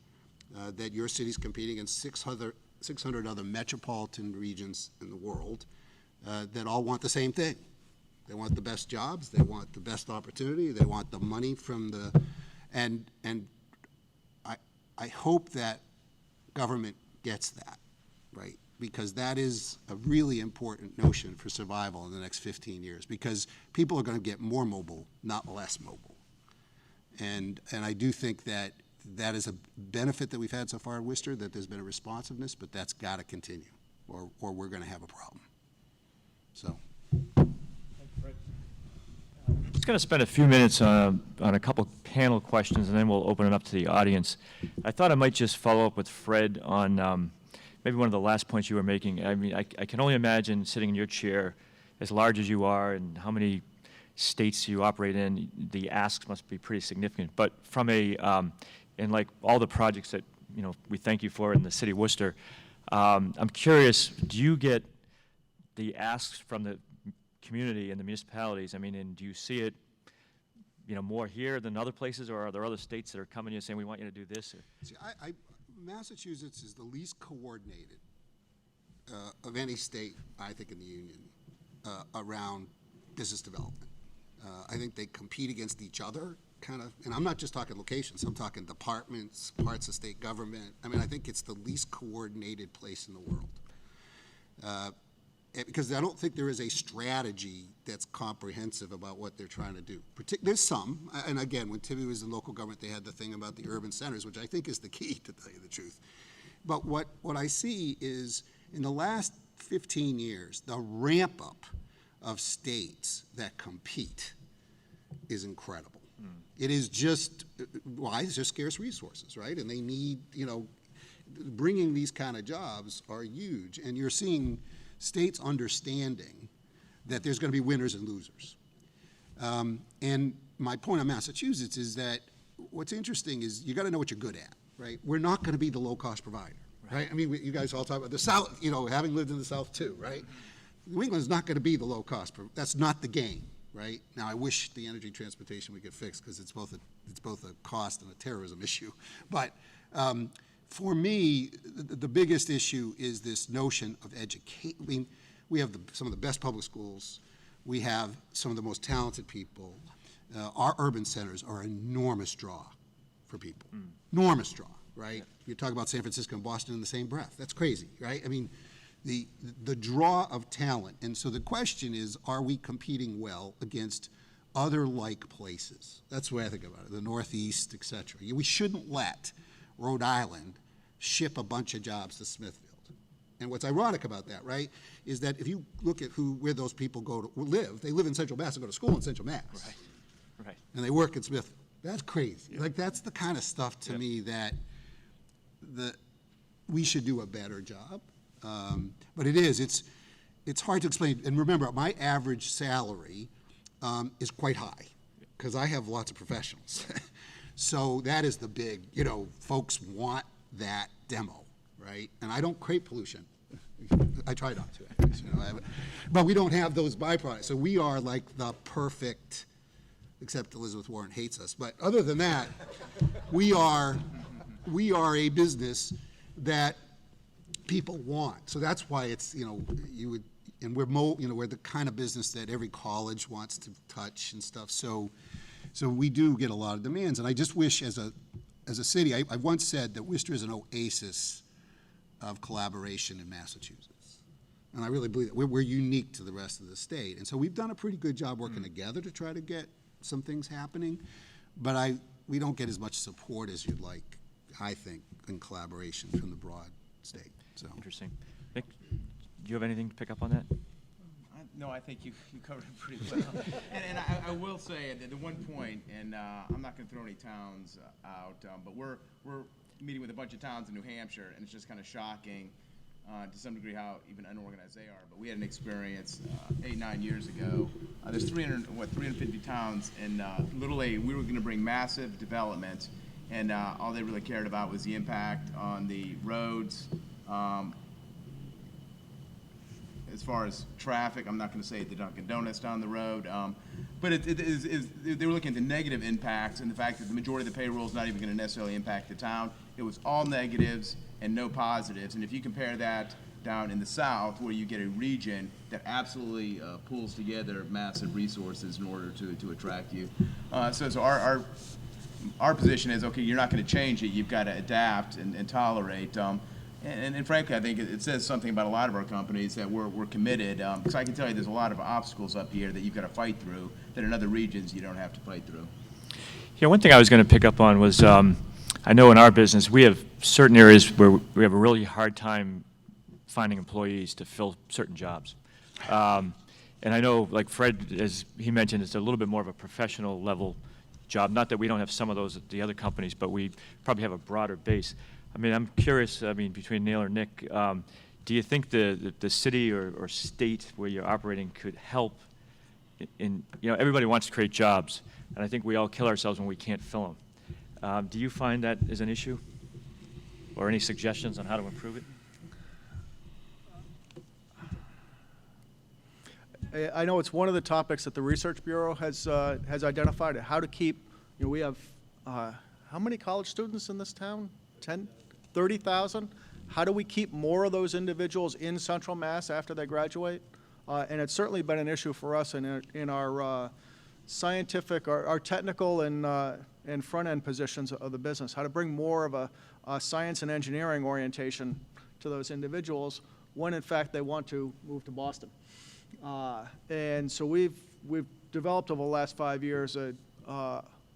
that your city's competing against 600 other metropolitan regions in the world that all want the same thing. They want the best jobs. They want the best opportunity. They want the money from the, and I hope that government gets that, right? Because that is a really important notion for survival in the next 15 years, because people are going to get more mobile, not less mobile. And I do think that that is a benefit that we've had so far at Worcester, that there's been a responsiveness, but that's got to continue, or we're going to have a problem. So. I'm just going to spend a few minutes on a couple panel questions, and then we'll open it up to the audience. I thought I might just follow up with Fred on maybe one of the last points you were making. I mean, I can only imagine sitting in your chair, as large as you are, and how many states you operate in, the asks must be pretty significant. But from and like all the projects that, you know, we thank you for in the city of Worcester, I'm curious, do you get the asks from the community and the municipalities? I mean, and do you see it, you know, more here than other places, or are there other states that are coming to you saying, we want you to do this? See, Massachusetts is the least coordinated of any state, I think, in the union around business development. I think they compete against each other, kind of, and I'm not just talking locations, I'm talking departments, parts of state government. I mean, I think it's the least coordinated place in the world. Because I don't think there is a strategy that's comprehensive about what they're trying to do. There's some, and again, when Timmy was in local government, they had the thing about the urban centers, which I think is the key, to tell you the truth. But what I see is, in the last 15 years, the ramp up of states that compete is incredible. It is just, why? It's just scarce resources, right? And they need, you know, bringing these kind of jobs are huge, and you're seeing states understanding that there's going to be winners and losers. And my point on Massachusetts is that what's interesting is you got to know what you're good at, right? We're not going to be the low-cost provider, right? I mean, you guys all talk about the South, you know, having lived in the South too, right? New England's not going to be the low-cost. That's not the game, right? Now, I wish the energy transportation we could fix, because it's both a cost and a terrorism issue. But for me, the biggest issue is this notion of education. I mean, we have some of the best public schools. We have some of the most talented people. Our urban centers are an enormous draw for people. Enormous draw, right? You talk about San Francisco and Boston in the same breath. That's crazy, right? I mean, the draw of talent. And so the question is, are we competing well against other like places? That's the way I think about it, the Northeast, et cetera. We shouldn't let Rhode Island ship a bunch of jobs to Smithfield. And what's ironic about that, right, is that if you look at where those people live, they live in Central Mass and go to school in Central Mass. Right. And they work in Smithfield. That's crazy. Yeah. Like, that's the kind of stuff to me that we should do a better job. But it's hard to explain. And remember, my average salary is quite high, because I have lots of professionals. So that is the big, you know, folks want that demo, right? And I don't create pollution. I try not to, you know, but we don't have those byproducts. So we are like the perfect, except Elizabeth Warren hates us. But other than that, we are a business that people want. So that's why it's, you know, we're the kind of business that every college wants to touch and stuff. So So we do get a lot of demands, and I just wish as a city, I once said that Worcester is an oasis of collaboration in Massachusetts. And I really believe that we're unique to the rest of the state. And so we've done a pretty good job working together to try to get some things happening. But we don't get as much support as you'd like, I think, in collaboration from the broad state. So Interesting. Nick, do you have anything to pick up on that? No, I think you covered it pretty well. and I will say at the one point, and I'm not going to throw any towns out, but we're meeting with a bunch of towns in New Hampshire, and it's just kind of shocking to some degree how even unorganized they are. But we had an experience 8-9 years ago. There's 350 towns, and literally we were going to bring massive development, and all they really cared about was the impact on the roads. As far as traffic, I'm not going to say the Dunkin' Donuts down the road, but they were looking at the negative impacts and the fact that the majority of the payroll is not even going to necessarily impact the town. It was all negatives and no positives. And if you compare that down in the South, where you get a region that absolutely pulls together massive resources in order to attract you. So our position is, okay, you're not going to change it. You've got to adapt and tolerate. And frankly, I think it says something about a lot of our companies that we're committed, because I can tell you there's a lot of obstacles up here that you've got to fight through that in other regions you don't have to fight through. Yeah, one thing I was going to pick up on was, I know in our business, we have certain areas where we have a really hard time finding employees to fill certain jobs. And I know, like Fred, as he mentioned, it's a little bit more of a professional level job. Not that we don't have some of those at the other companies, but we probably have a broader base. I mean, I'm curious, between Neil or Nick, do you think the city or state where you're operating could help in, everybody wants to create jobs, and I think we all kill ourselves when we can't fill them. Do you find that is an issue? Or any suggestions on how to improve it? I know it's one of the topics that the Research Bureau has identified, how to keep, we have, how many college students in this town? 10, 30,000? How do we keep more of those individuals in Central Mass after they graduate? And it's certainly been an issue for us in our scientific, our technical and front-end positions of the business, how to bring more of a science and engineering orientation to those individuals when, in fact, they want to move to Boston. And so we've developed over the last 5 years a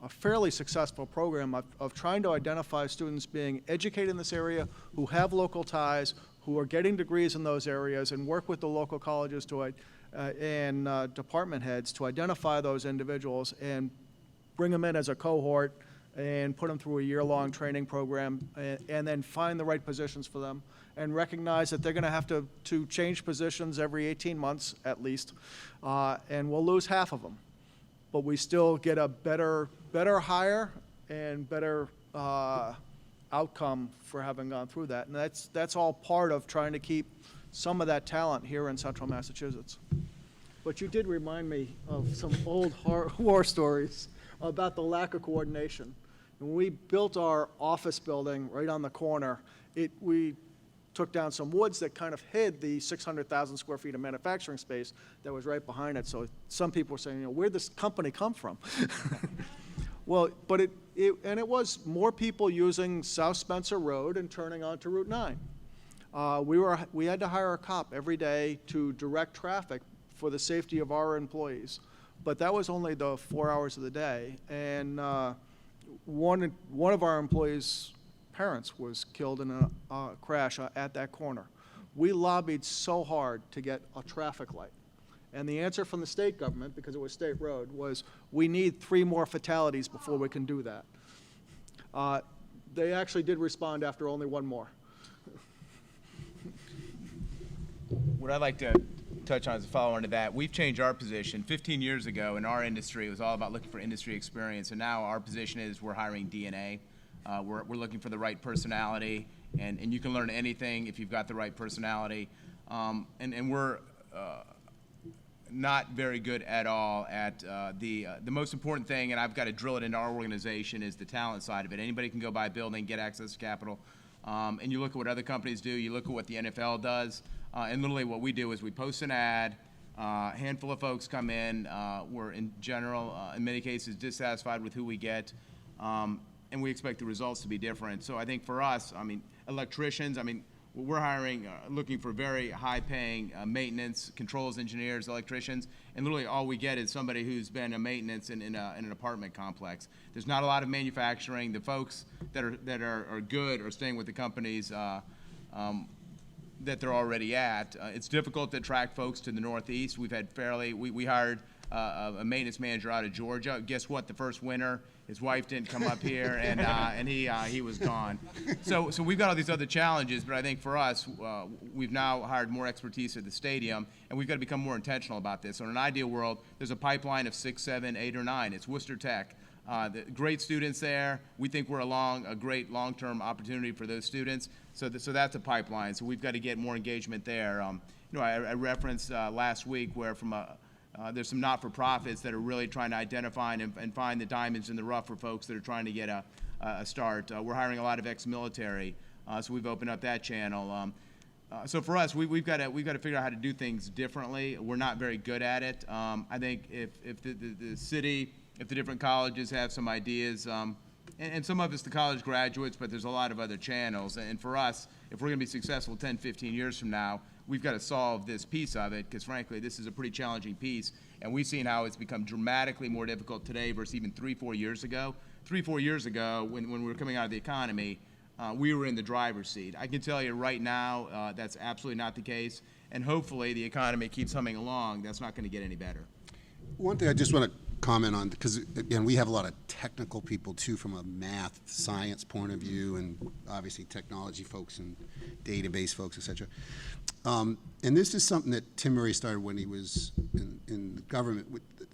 fairly successful program of trying to identify students being educated in this area who have local ties, who are getting degrees in those areas, and work with the local colleges and department heads to identify those individuals and bring them in as a cohort and put them through a year-long training program, and then find the right positions for them and recognize that they're going to have to change positions every 18 months at least, and we'll lose half of them. But we still get a better hire and better outcome for having gone through that. And that's all part of trying to keep some of that talent here in Central Massachusetts. But you did remind me of some old war stories about the lack of coordination. When we built our office building right on the corner, we took down some woods that kind of hid the 600,000 square feet of manufacturing space that was right behind it. So some people were saying, where'd this company come from? Well, but it was more people using South Spencer Road and turning onto Route 9. We had to hire a cop every day to direct traffic for the safety of our employees. But that was only the 4 hours of the day. And one of our employees' parents was killed in a crash at that corner. We lobbied so hard to get a traffic light. And the answer from the state government, because it was state road, was we need 3 more fatalities before we can do that. They actually did respond after only 1 more. What I'd like to touch on as a follow-on to that, we've changed our position. 15 years ago in our industry, it was all about looking for industry experience, and now our position is we're hiring DNA. We're looking for the right personality, and you can learn anything if you've got the right personality. And we're not very good at all at the most important thing, and I've got to drill it into our organization, is the talent side of it. Anybody can go buy a building, get access to capital, and you look at what other companies do, you look at what the NFL does, and literally what we do is we post an ad, A handful of folks come in. We're in general, in many cases, dissatisfied with who we get, and we expect the results to be different. So I think for us, I mean, electricians, I mean, we're hiring, looking for very high-paying maintenance, controls engineers, electricians, and literally all we get is somebody who's been a maintenance in an apartment complex. There's not a lot of manufacturing. The folks that are good are staying with the companies that they're already at. It's difficult to attract folks to the Northeast. We've had we hired a maintenance manager out of Georgia. Guess what? The first winter, his wife didn't come up here, and he was gone. So we've got all these other challenges, but I think for us, we've now hired more expertise at the stadium, and we've got to become more intentional about this. So in an ideal world, there's a pipeline of 6, 7, 8, or 9. It's Worcester Tech. Great students there. We think we're a great long-term opportunity for those students. So that's a pipeline. So we've got to get more engagement there. I referenced last week where there's some not-for-profits that are really trying to identify and find the diamonds in the rough for folks that are trying to get a start. We're hiring a lot of ex-military, so we've opened up that channel. So for us, we've got to figure out how to do things differently. We're not very good at it. I think if the city, if the different colleges have some ideas, and some of it's the college graduates, but there's a lot of other channels. And for us, if we're going to be successful 10, 15 years from now, we've got to solve this piece of it, because frankly, this is a pretty challenging piece, and we've seen how it's become dramatically more difficult today versus even 3-4 years ago. 3-4 years ago, when we were coming out of the economy, we were in the driver's seat. I can tell you right now, that's absolutely not the case, and hopefully the economy keeps humming along. That's not going to get any better. One thing I just want to comment on, because again, we have a lot of technical people too from a math, science point of view, and obviously technology folks and database folks, et cetera. And this is something that Tim Murray started when he was in the government.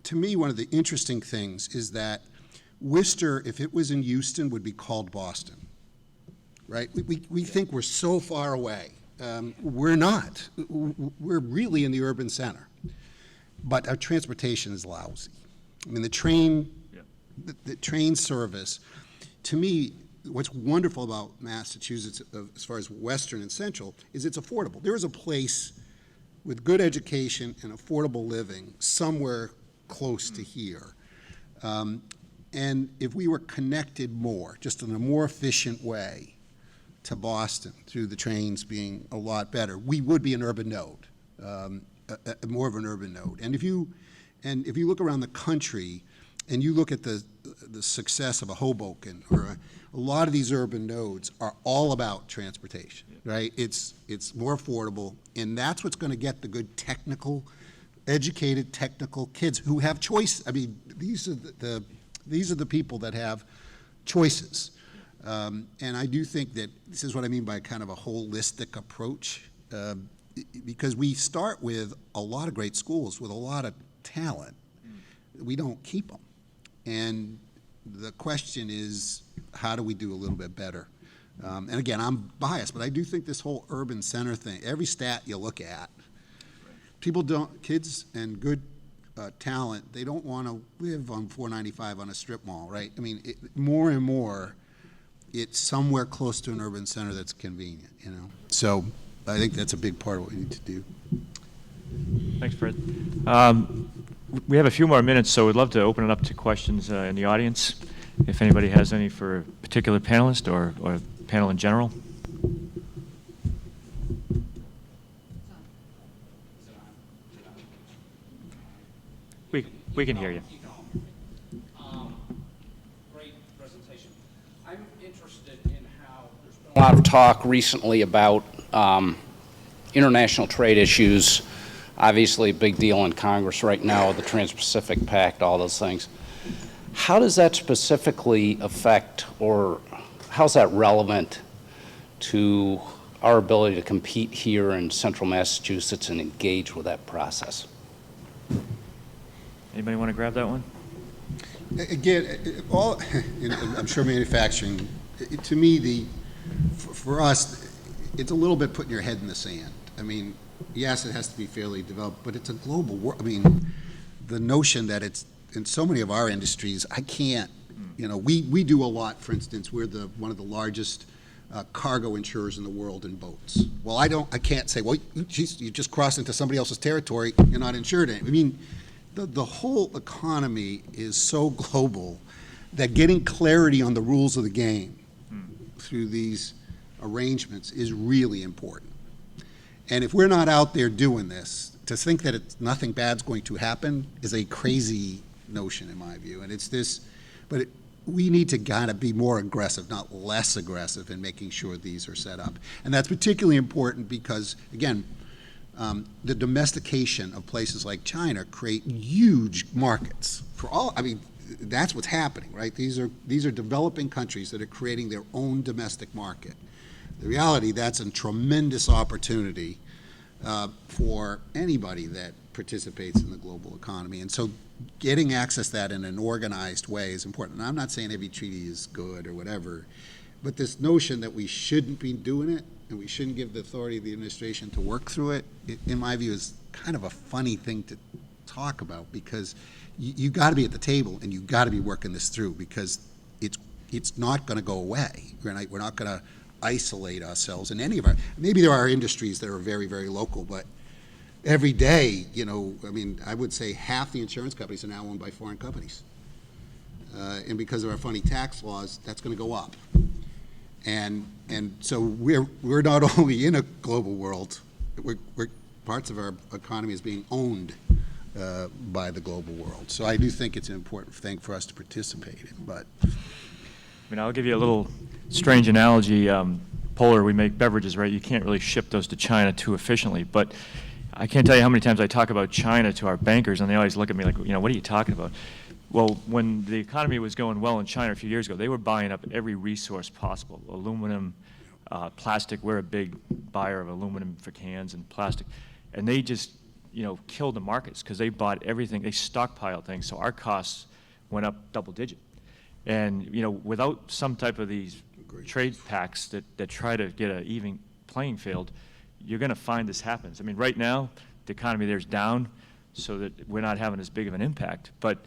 To me, one of the interesting things is that Worcester, if it was in Houston, would be called Boston, right? We think we're so far away. We're not. We're really in the urban center. But our transportation is lousy. I mean, the train service, to me, what's wonderful about Massachusetts, as far as Western and Central, is it's affordable. There is a place with good education and affordable living somewhere close to here. And if we were connected more, just in a more efficient way to Boston, through the trains being a lot better, we would be an urban node, more of an urban node. And if you look around the country and you look at the success of a Hoboken or a lot of these urban nodes are all about transportation, right? It's more affordable, and that's what's going to get the good educated technical kids who have choice. I mean, these are the people that have choices. And I do think that this is what I mean by kind of a holistic approach, because we start with a lot of great schools with a lot of talent. We don't keep them. And the question is, how do we do a little bit better? And again, I'm biased, but I do think this whole urban center thing, every stat you look at, kids and good talent, they don't want to live on 495 on a strip mall, right? I mean, more and more, it's somewhere close to an urban center that's convenient, you know? So I think that's a big part of what we need to do. Thanks, Fred. We have a few more minutes, so we'd love to open it up to questions in the audience, if anybody has any for a particular panelist or panel in general. We can hear you. Great presentation. I'm interested in how there's been a lot of talk recently about international trade issues. Obviously, a big deal in Congress right now, the Trans-Pacific Pact, all those things. How does that specifically affect, or how's that relevant to our ability to compete here in central Massachusetts and engage with that process? Anybody want to grab that one? Again, I'm sure manufacturing, to me, for us, it's a little bit putting your head in the sand. I mean, yes, it has to be fairly developed, but it's a global world. I mean, the notion that it's in so many of our industries, I can't, we do a lot, for instance, we're one of the largest cargo insurers in the world in boats. Well, I can't say, well, geez, you just crossed into somebody else's territory, you're not insured. I mean, the whole economy is so global that getting clarity on the rules of the game through these arrangements is really important. And if we're not out there doing this, to think that nothing bad's going to happen is a crazy notion in my view. And it's this, but we need to kind of be more aggressive, not less aggressive, in making sure these are set up. And that's particularly important because, again, the domestication of places like China create huge markets for all. I mean, that's what's happening, right? These are developing countries that are creating their own domestic market. The reality, that's a tremendous opportunity for anybody that participates in the global economy. And so getting access to that in an organized way is important. And I'm not saying every treaty is good or whatever, but this notion that we shouldn't be doing it and we shouldn't give the authority of the administration to work through it, in my view, is kind of a funny thing to talk about, because you got to be at the table and you got to be working this through, because it's not going to go away. We're not going to isolate ourselves in any of our, maybe there are industries that are very, very local, but every day, you know, I mean, I would say half the insurance companies are now owned by foreign companies. And because of our funny tax laws, that's going to go up. And so we're not only in a global world, we're parts of our economy is being owned by the global world. So I do think it's an important thing for us to participate in. But I mean, I'll give you a little strange analogy. Polar, we make beverages, right? You can't really ship those to China too efficiently. But I can't tell you how many times I talk about China to our bankers, and they always look at me like, you know, what are you talking about? Well, when the economy was going well in China a few years ago, they were buying up every resource possible. Aluminum, plastic. We're a big buyer of aluminum for cans and plastic. And they just, you know, killed the markets because they bought everything. They stockpiled things. So our costs went up double digit. And, you know, without some type of these trade pacts that try to get an even playing field, you're going to find this happens. I mean, right now, the economy there's down so that we're not having as big of an impact. But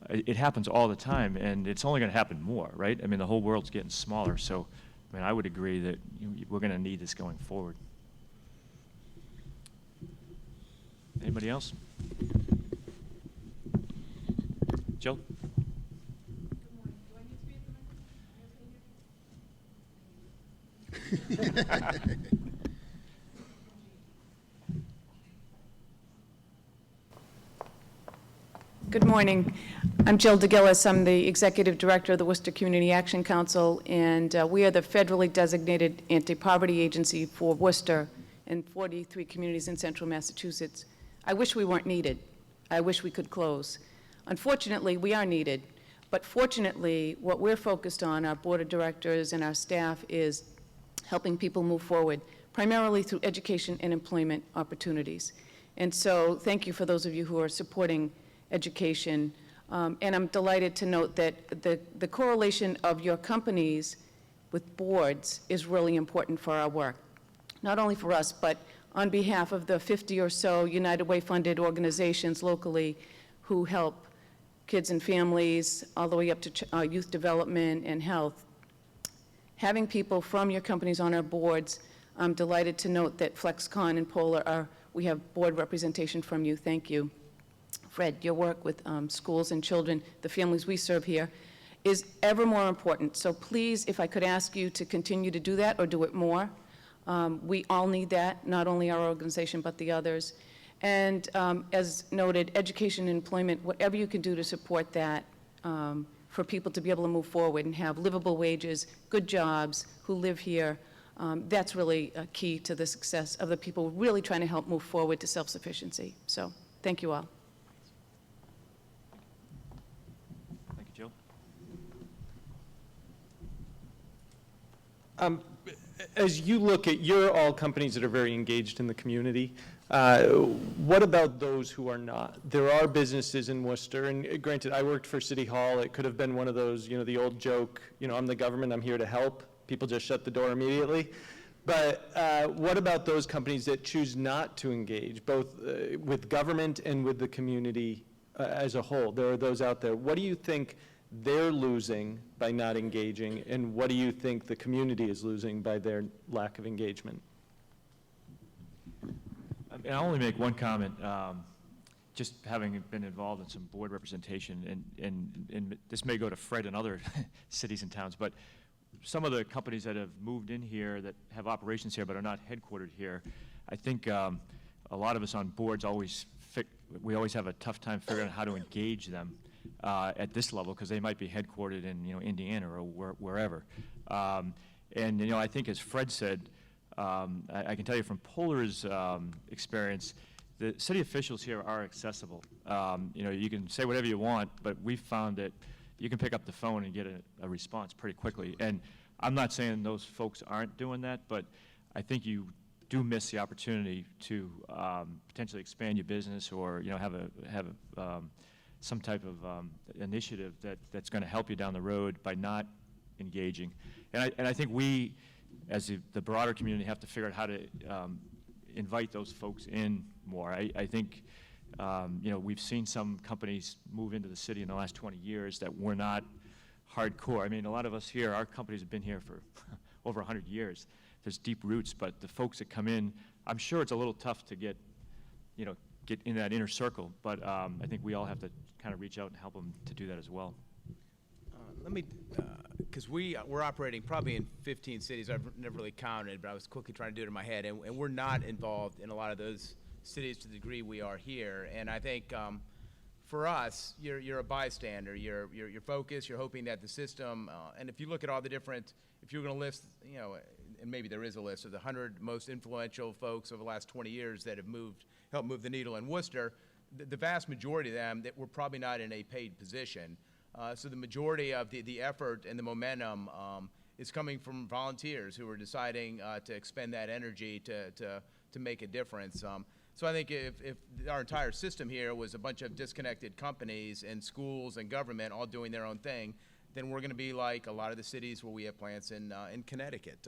it happens all the time, and it's only going to happen more, right? I mean, the whole world's getting smaller. So, I mean, I would agree that we're going to need this going forward. Anybody else? Jill? Good morning. I'm Jill DeGillis. I'm the Executive Director of the Worcester Community Action Council, and we are the federally designated anti-poverty agency for Worcester and 43 communities in central Massachusetts. I wish we weren't needed. I wish we could close. Unfortunately, we are needed, but fortunately, what we're focused on, our board of directors and our staff, is helping people move forward, primarily through education and employment opportunities. And so thank you for those of you who are supporting education. And I'm delighted to note that the correlation of your companies with boards is really important for our work. Not only for us, but on behalf of the 50 or so United Way funded organizations locally who help kids and families all the way up to youth development and health. Having people from your companies on our boards, I'm delighted to note that FlexCon and Polar we have board representation from you. Thank you. Fred, your work with schools and children, the families we serve here, is ever more important. So please, if I could ask you to continue to do that or do it more. We all need that, not only our organization, but the others. And as noted, education and employment, whatever you can do to support that for people to be able to move forward and have livable wages, good jobs, who live here, that's really a key to the success of the people really trying to help move forward to self-sufficiency. So thank you all. Thank you, Jill. As you look at, you're all companies that are very engaged in the community. What about those who are not? There are businesses in Worcester, and granted, I worked for City Hall. It could have been one of those, you know, the old joke, you know, I'm the government, I'm here to help. People just shut the door immediately. But what about those companies that choose not to engage, both with government and with the community as a whole? There are those out there. What do you think they're losing by not engaging, and what do you think the community is losing by their lack of engagement? I'll only make one comment. Just having been involved in some board representation, and this may go to Fred and other cities and towns, but some of the companies that have moved in here that have operations here but are not headquartered here, I think a lot of us on boards we always have a tough time figuring out how to engage them at this level, because they might be headquartered in Indiana or wherever. And I think, as Fred said, I can tell you from Polar's experience, the city officials here are accessible. You can say whatever you want, but we've found that you can pick up the phone and get a response pretty quickly. And I'm not saying those folks aren't doing that, but I think you do miss the opportunity to potentially expand your business, or have some type of initiative that's going to help you down the road by not engaging. And I think we, as the broader community, have to figure out how to invite those folks in more. I think we've seen some companies move into the city in the last 20 years that were not hardcore. I mean, a lot of us here, our companies have been here for over 100 years. There's deep roots, but the folks that come in, I'm sure it's a little tough to get in that inner circle, but I think we all have to kind of reach out and help them to do that as well. Let me, because we're operating probably in 15 cities. I've never really counted, but I was quickly trying to do it in my head, and we're not involved in a lot of those cities to the degree we are here. And I think for us, you're a bystander. You're focused. You're hoping that the system, and if you look at all the different, if you're going to list, and maybe there is a list of the 100 most influential folks over the last 20 years that have helped move the needle in Worcester, the vast majority of them that were probably not in a paid position. So the majority of the effort and the momentum is coming from volunteers who are deciding to expend that energy to make a difference. So I think if our entire system here was a bunch of disconnected companies and schools and government all doing their own thing, then we're going to be like a lot of the cities where we have plants in Connecticut.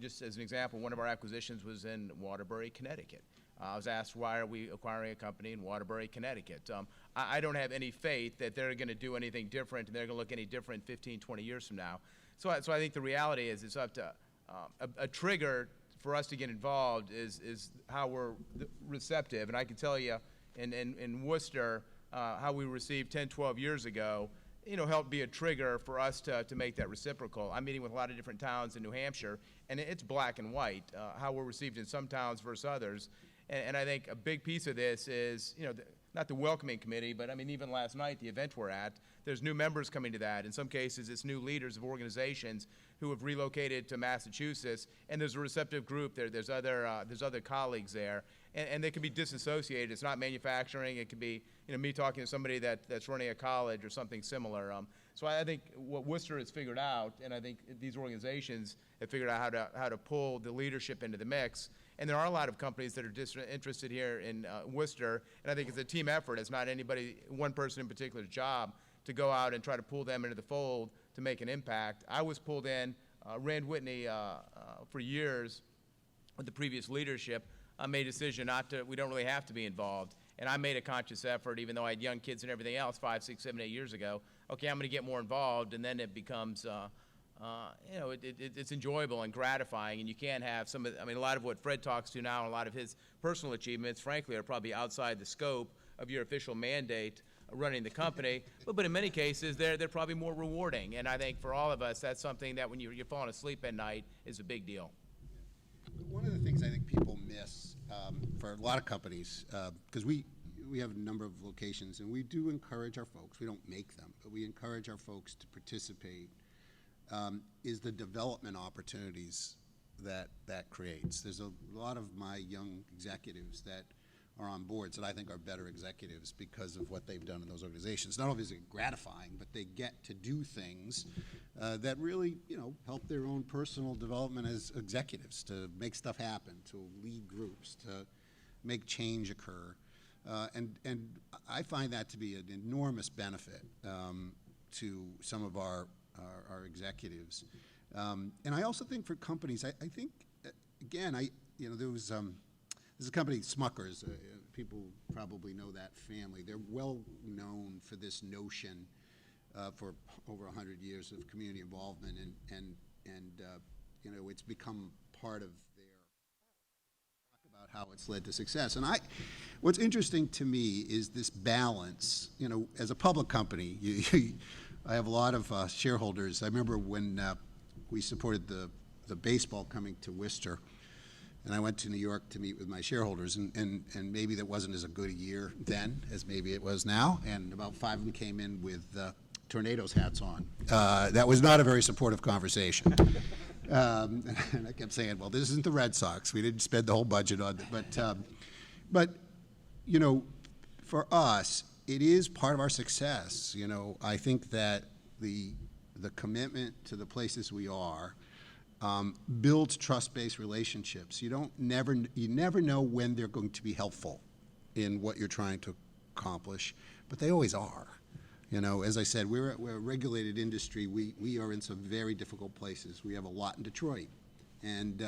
Just as an example, one of our acquisitions was in Waterbury, Connecticut. I was asked, why are we acquiring a company in Waterbury, Connecticut? I don't have any faith that they're going to do anything different and they're going to look any different 15, 20 years from now. So I think the reality is it's up to a trigger for us to get involved is how we're receptive. And I can tell you in Worcester, how we received 10, 12 years ago, helped be a trigger for us to make that reciprocal. I'm meeting with a lot of different towns in New Hampshire, and it's black and white, how we're received in some towns versus others. And I think a big piece of this is, not the welcoming committee, but I mean, even last night, the event we're at, there's new members coming to that. In some cases, it's new leaders of organizations who have relocated to Massachusetts, and there's a receptive group there. There's other colleagues there, and they can be disassociated. It's not manufacturing. It could be, me talking to somebody that's running a college or something similar. So I think what Worcester has figured out, and I think these organizations have figured out how to pull the leadership into the mix. And there are a lot of companies that are interested here in Worcester, and I think it's a team effort. It's not one person in particular's job to go out and try to pull them into the fold to make an impact. I was pulled in, Rand Whitney for years with the previous leadership, made a decision we don't really have to be involved. And I made a conscious effort, even though I had young kids and everything else 5, 6, 7, 8 years ago. Okay, I'm going to get more involved, and then it becomes it's enjoyable and gratifying, and you can't have a lot of what Fred talks to now, and a lot of his personal achievements, frankly, are probably outside the scope of your official mandate running the company, but in many cases, they're probably more rewarding, and I think for all of us, that's something that when you're falling asleep at night is a big deal. One of the things I think people miss for a lot of companies, because we have a number of locations, and we do encourage our folks, we don't make them, but we encourage our folks to participate, is the development opportunities that creates. There's a lot of my young executives that are on boards that I think are better executives because of what they've done in those organizations. Not only is it gratifying, but they get to do things that really, help their own personal development as executives, to make stuff happen, to lead groups, to make change occur. And I find that to be an enormous benefit to some of our executives. And I also think for companies, I think, again, there was, there's a company, Smuckers, people probably know that family. They're well known for this notion for over 100 years of community involvement, and you know, it's become part of their talk about how it's led to success. And what's interesting to me is this balance. You know, as a public company, I have a lot of shareholders. I remember when we supported the baseball coming to Worcester, and I went to New York to meet with my shareholders, and maybe that wasn't as a good a year then as maybe it was now, and about 5 of them came in with Tornadoes hats on. That was not a very supportive conversation. And I kept saying, well, this isn't the Red Sox. We didn't spend the whole budget on it. But you know, for us, it is part of our success. You know, I think that the commitment to the places we are builds trust-based relationships. You never know when they're going to be helpful in what you're trying to accomplish, but they always are. You know, as I said, we're a regulated industry. We are in some very difficult places. We have a lot in Detroit, and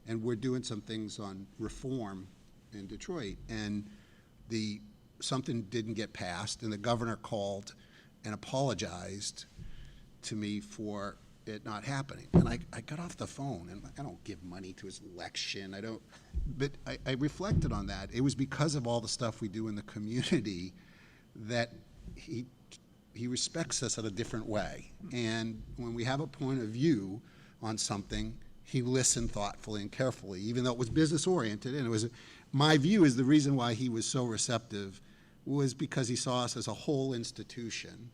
we're doing some things on reform in Detroit, and something didn't get passed, and the governor called and apologized to me for it not happening. And I got off the phone, and I don't give money to his election. But I reflected on that. It was because of all the stuff we do in the community that he respects us in a different way. And when we have a point of view on something, he listened thoughtfully and carefully, even though it was business oriented. And it was, my view is the reason why he was so receptive was because he saw us as a whole institution.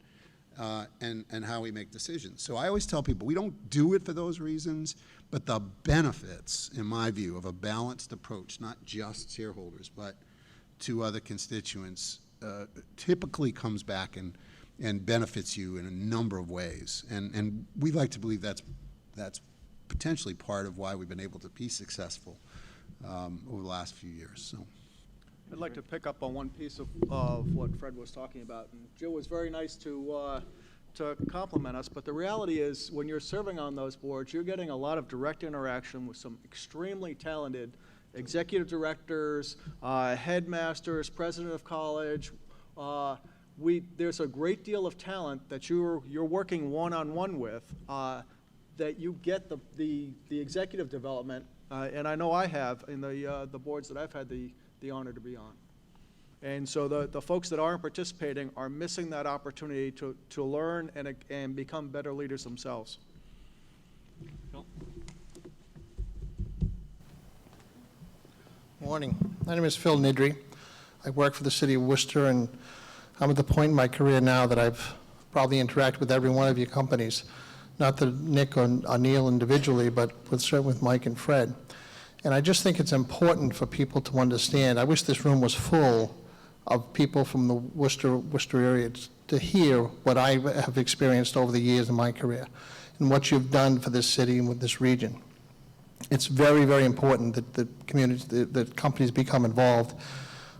And how we make decisions. So I always tell people, we don't do it for those reasons, but the benefits, in my view, of a balanced approach, not just shareholders, but to other constituents, typically comes back and benefits you in a number of ways. And we like to believe that's potentially part of why we've been able to be successful over the last few years. So. I'd like to pick up on one piece of what Fred was talking about. And Jill was very nice to compliment us, but the reality is when you're serving on those boards, you're getting a lot of direct interaction with some extremely talented executive directors, headmasters, president of college. There's a great deal of talent that you're working one-on-one with that you get the executive development, and I know I have in the boards that I've had the honor to be on. And so the folks that aren't participating are missing that opportunity to learn and become better leaders themselves. Phil? Morning. My name is Phil Nidry. I work for the city of Worcester, and I'm at the point in my career now that I've probably interacted with every one of your companies, not the Nick or Neil individually, but with Mike and Fred. And I just think it's important for people to understand. I wish this room was full of people from the Worcester area to hear what I have experienced over the years in my career and what you've done for this city and with this region. It's very, very important that the community, that companies become involved.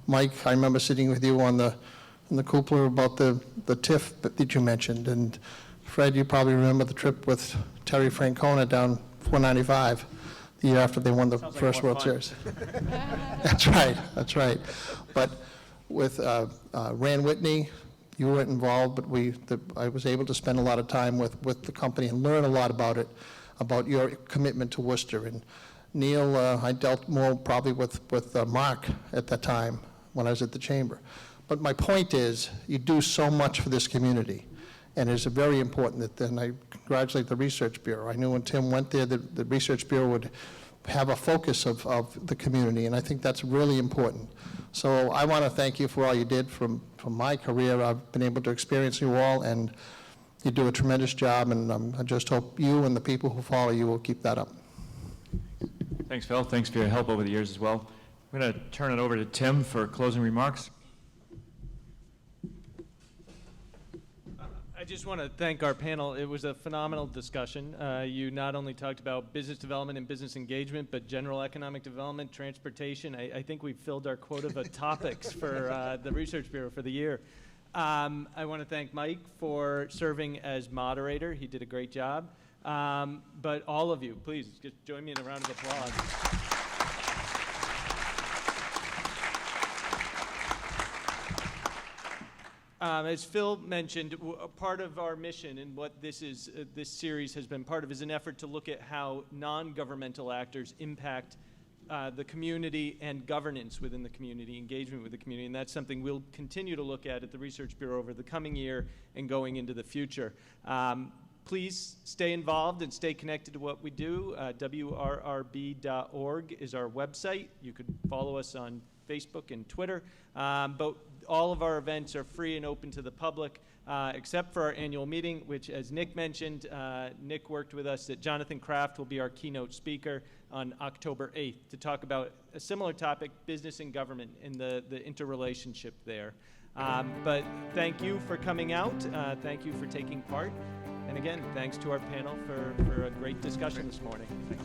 Mike, I remember sitting with you on the cupola about the TIF that you mentioned, and Fred, you probably remember the trip with Terry Francona down 495. The year after they won the first World Series. That's right. But with Rand Whitney, you weren't involved, but I was able to spend a lot of time with the company and learn a lot about it, about your commitment to Worcester. And Neil, I dealt more probably with Mark at that time when I was at the Chamber. But my point is, you do so much for this community. And it's very important and I congratulate the Research Bureau. I knew when Tim went there, the Research Bureau would have a focus of the community, and I think that's really important. So I want to thank you for all you did from my career. I've been able to experience you all, and you do a tremendous job, and I just hope you and the people who follow you will keep that up. Thanks, Phil. Thanks for your help over the years as well. I'm going to turn it over to Tim for closing remarks. I just want to thank our panel. It was a phenomenal discussion. You not only talked about business development and business engagement, but general economic development, transportation. I think we've filled our quota of topics for the Research Bureau for the year. I want to thank Mike for serving as moderator. He did a great job. But all of you, please just join me in a round of applause. As Phil mentioned, a part of our mission and what this series has been part of is an effort to look at how non-governmental actors impact the community and governance within the community, engagement with the community, and that's something we'll continue to look at the Research Bureau over the coming year and going into the future. Please stay involved and stay connected to what we do. WRRB.org is our website. You could follow us on Facebook and Twitter, but all of our events are free and open to the public, except for our annual meeting, which, as Nick mentioned, Nick worked with us, that Jonathan Kraft will be our keynote speaker on October 8th to talk about a similar topic, business and government, and the interrelationship there. But thank you for coming out. Thank you for taking part. And again, thanks to our panel for a great discussion this morning. Thanks.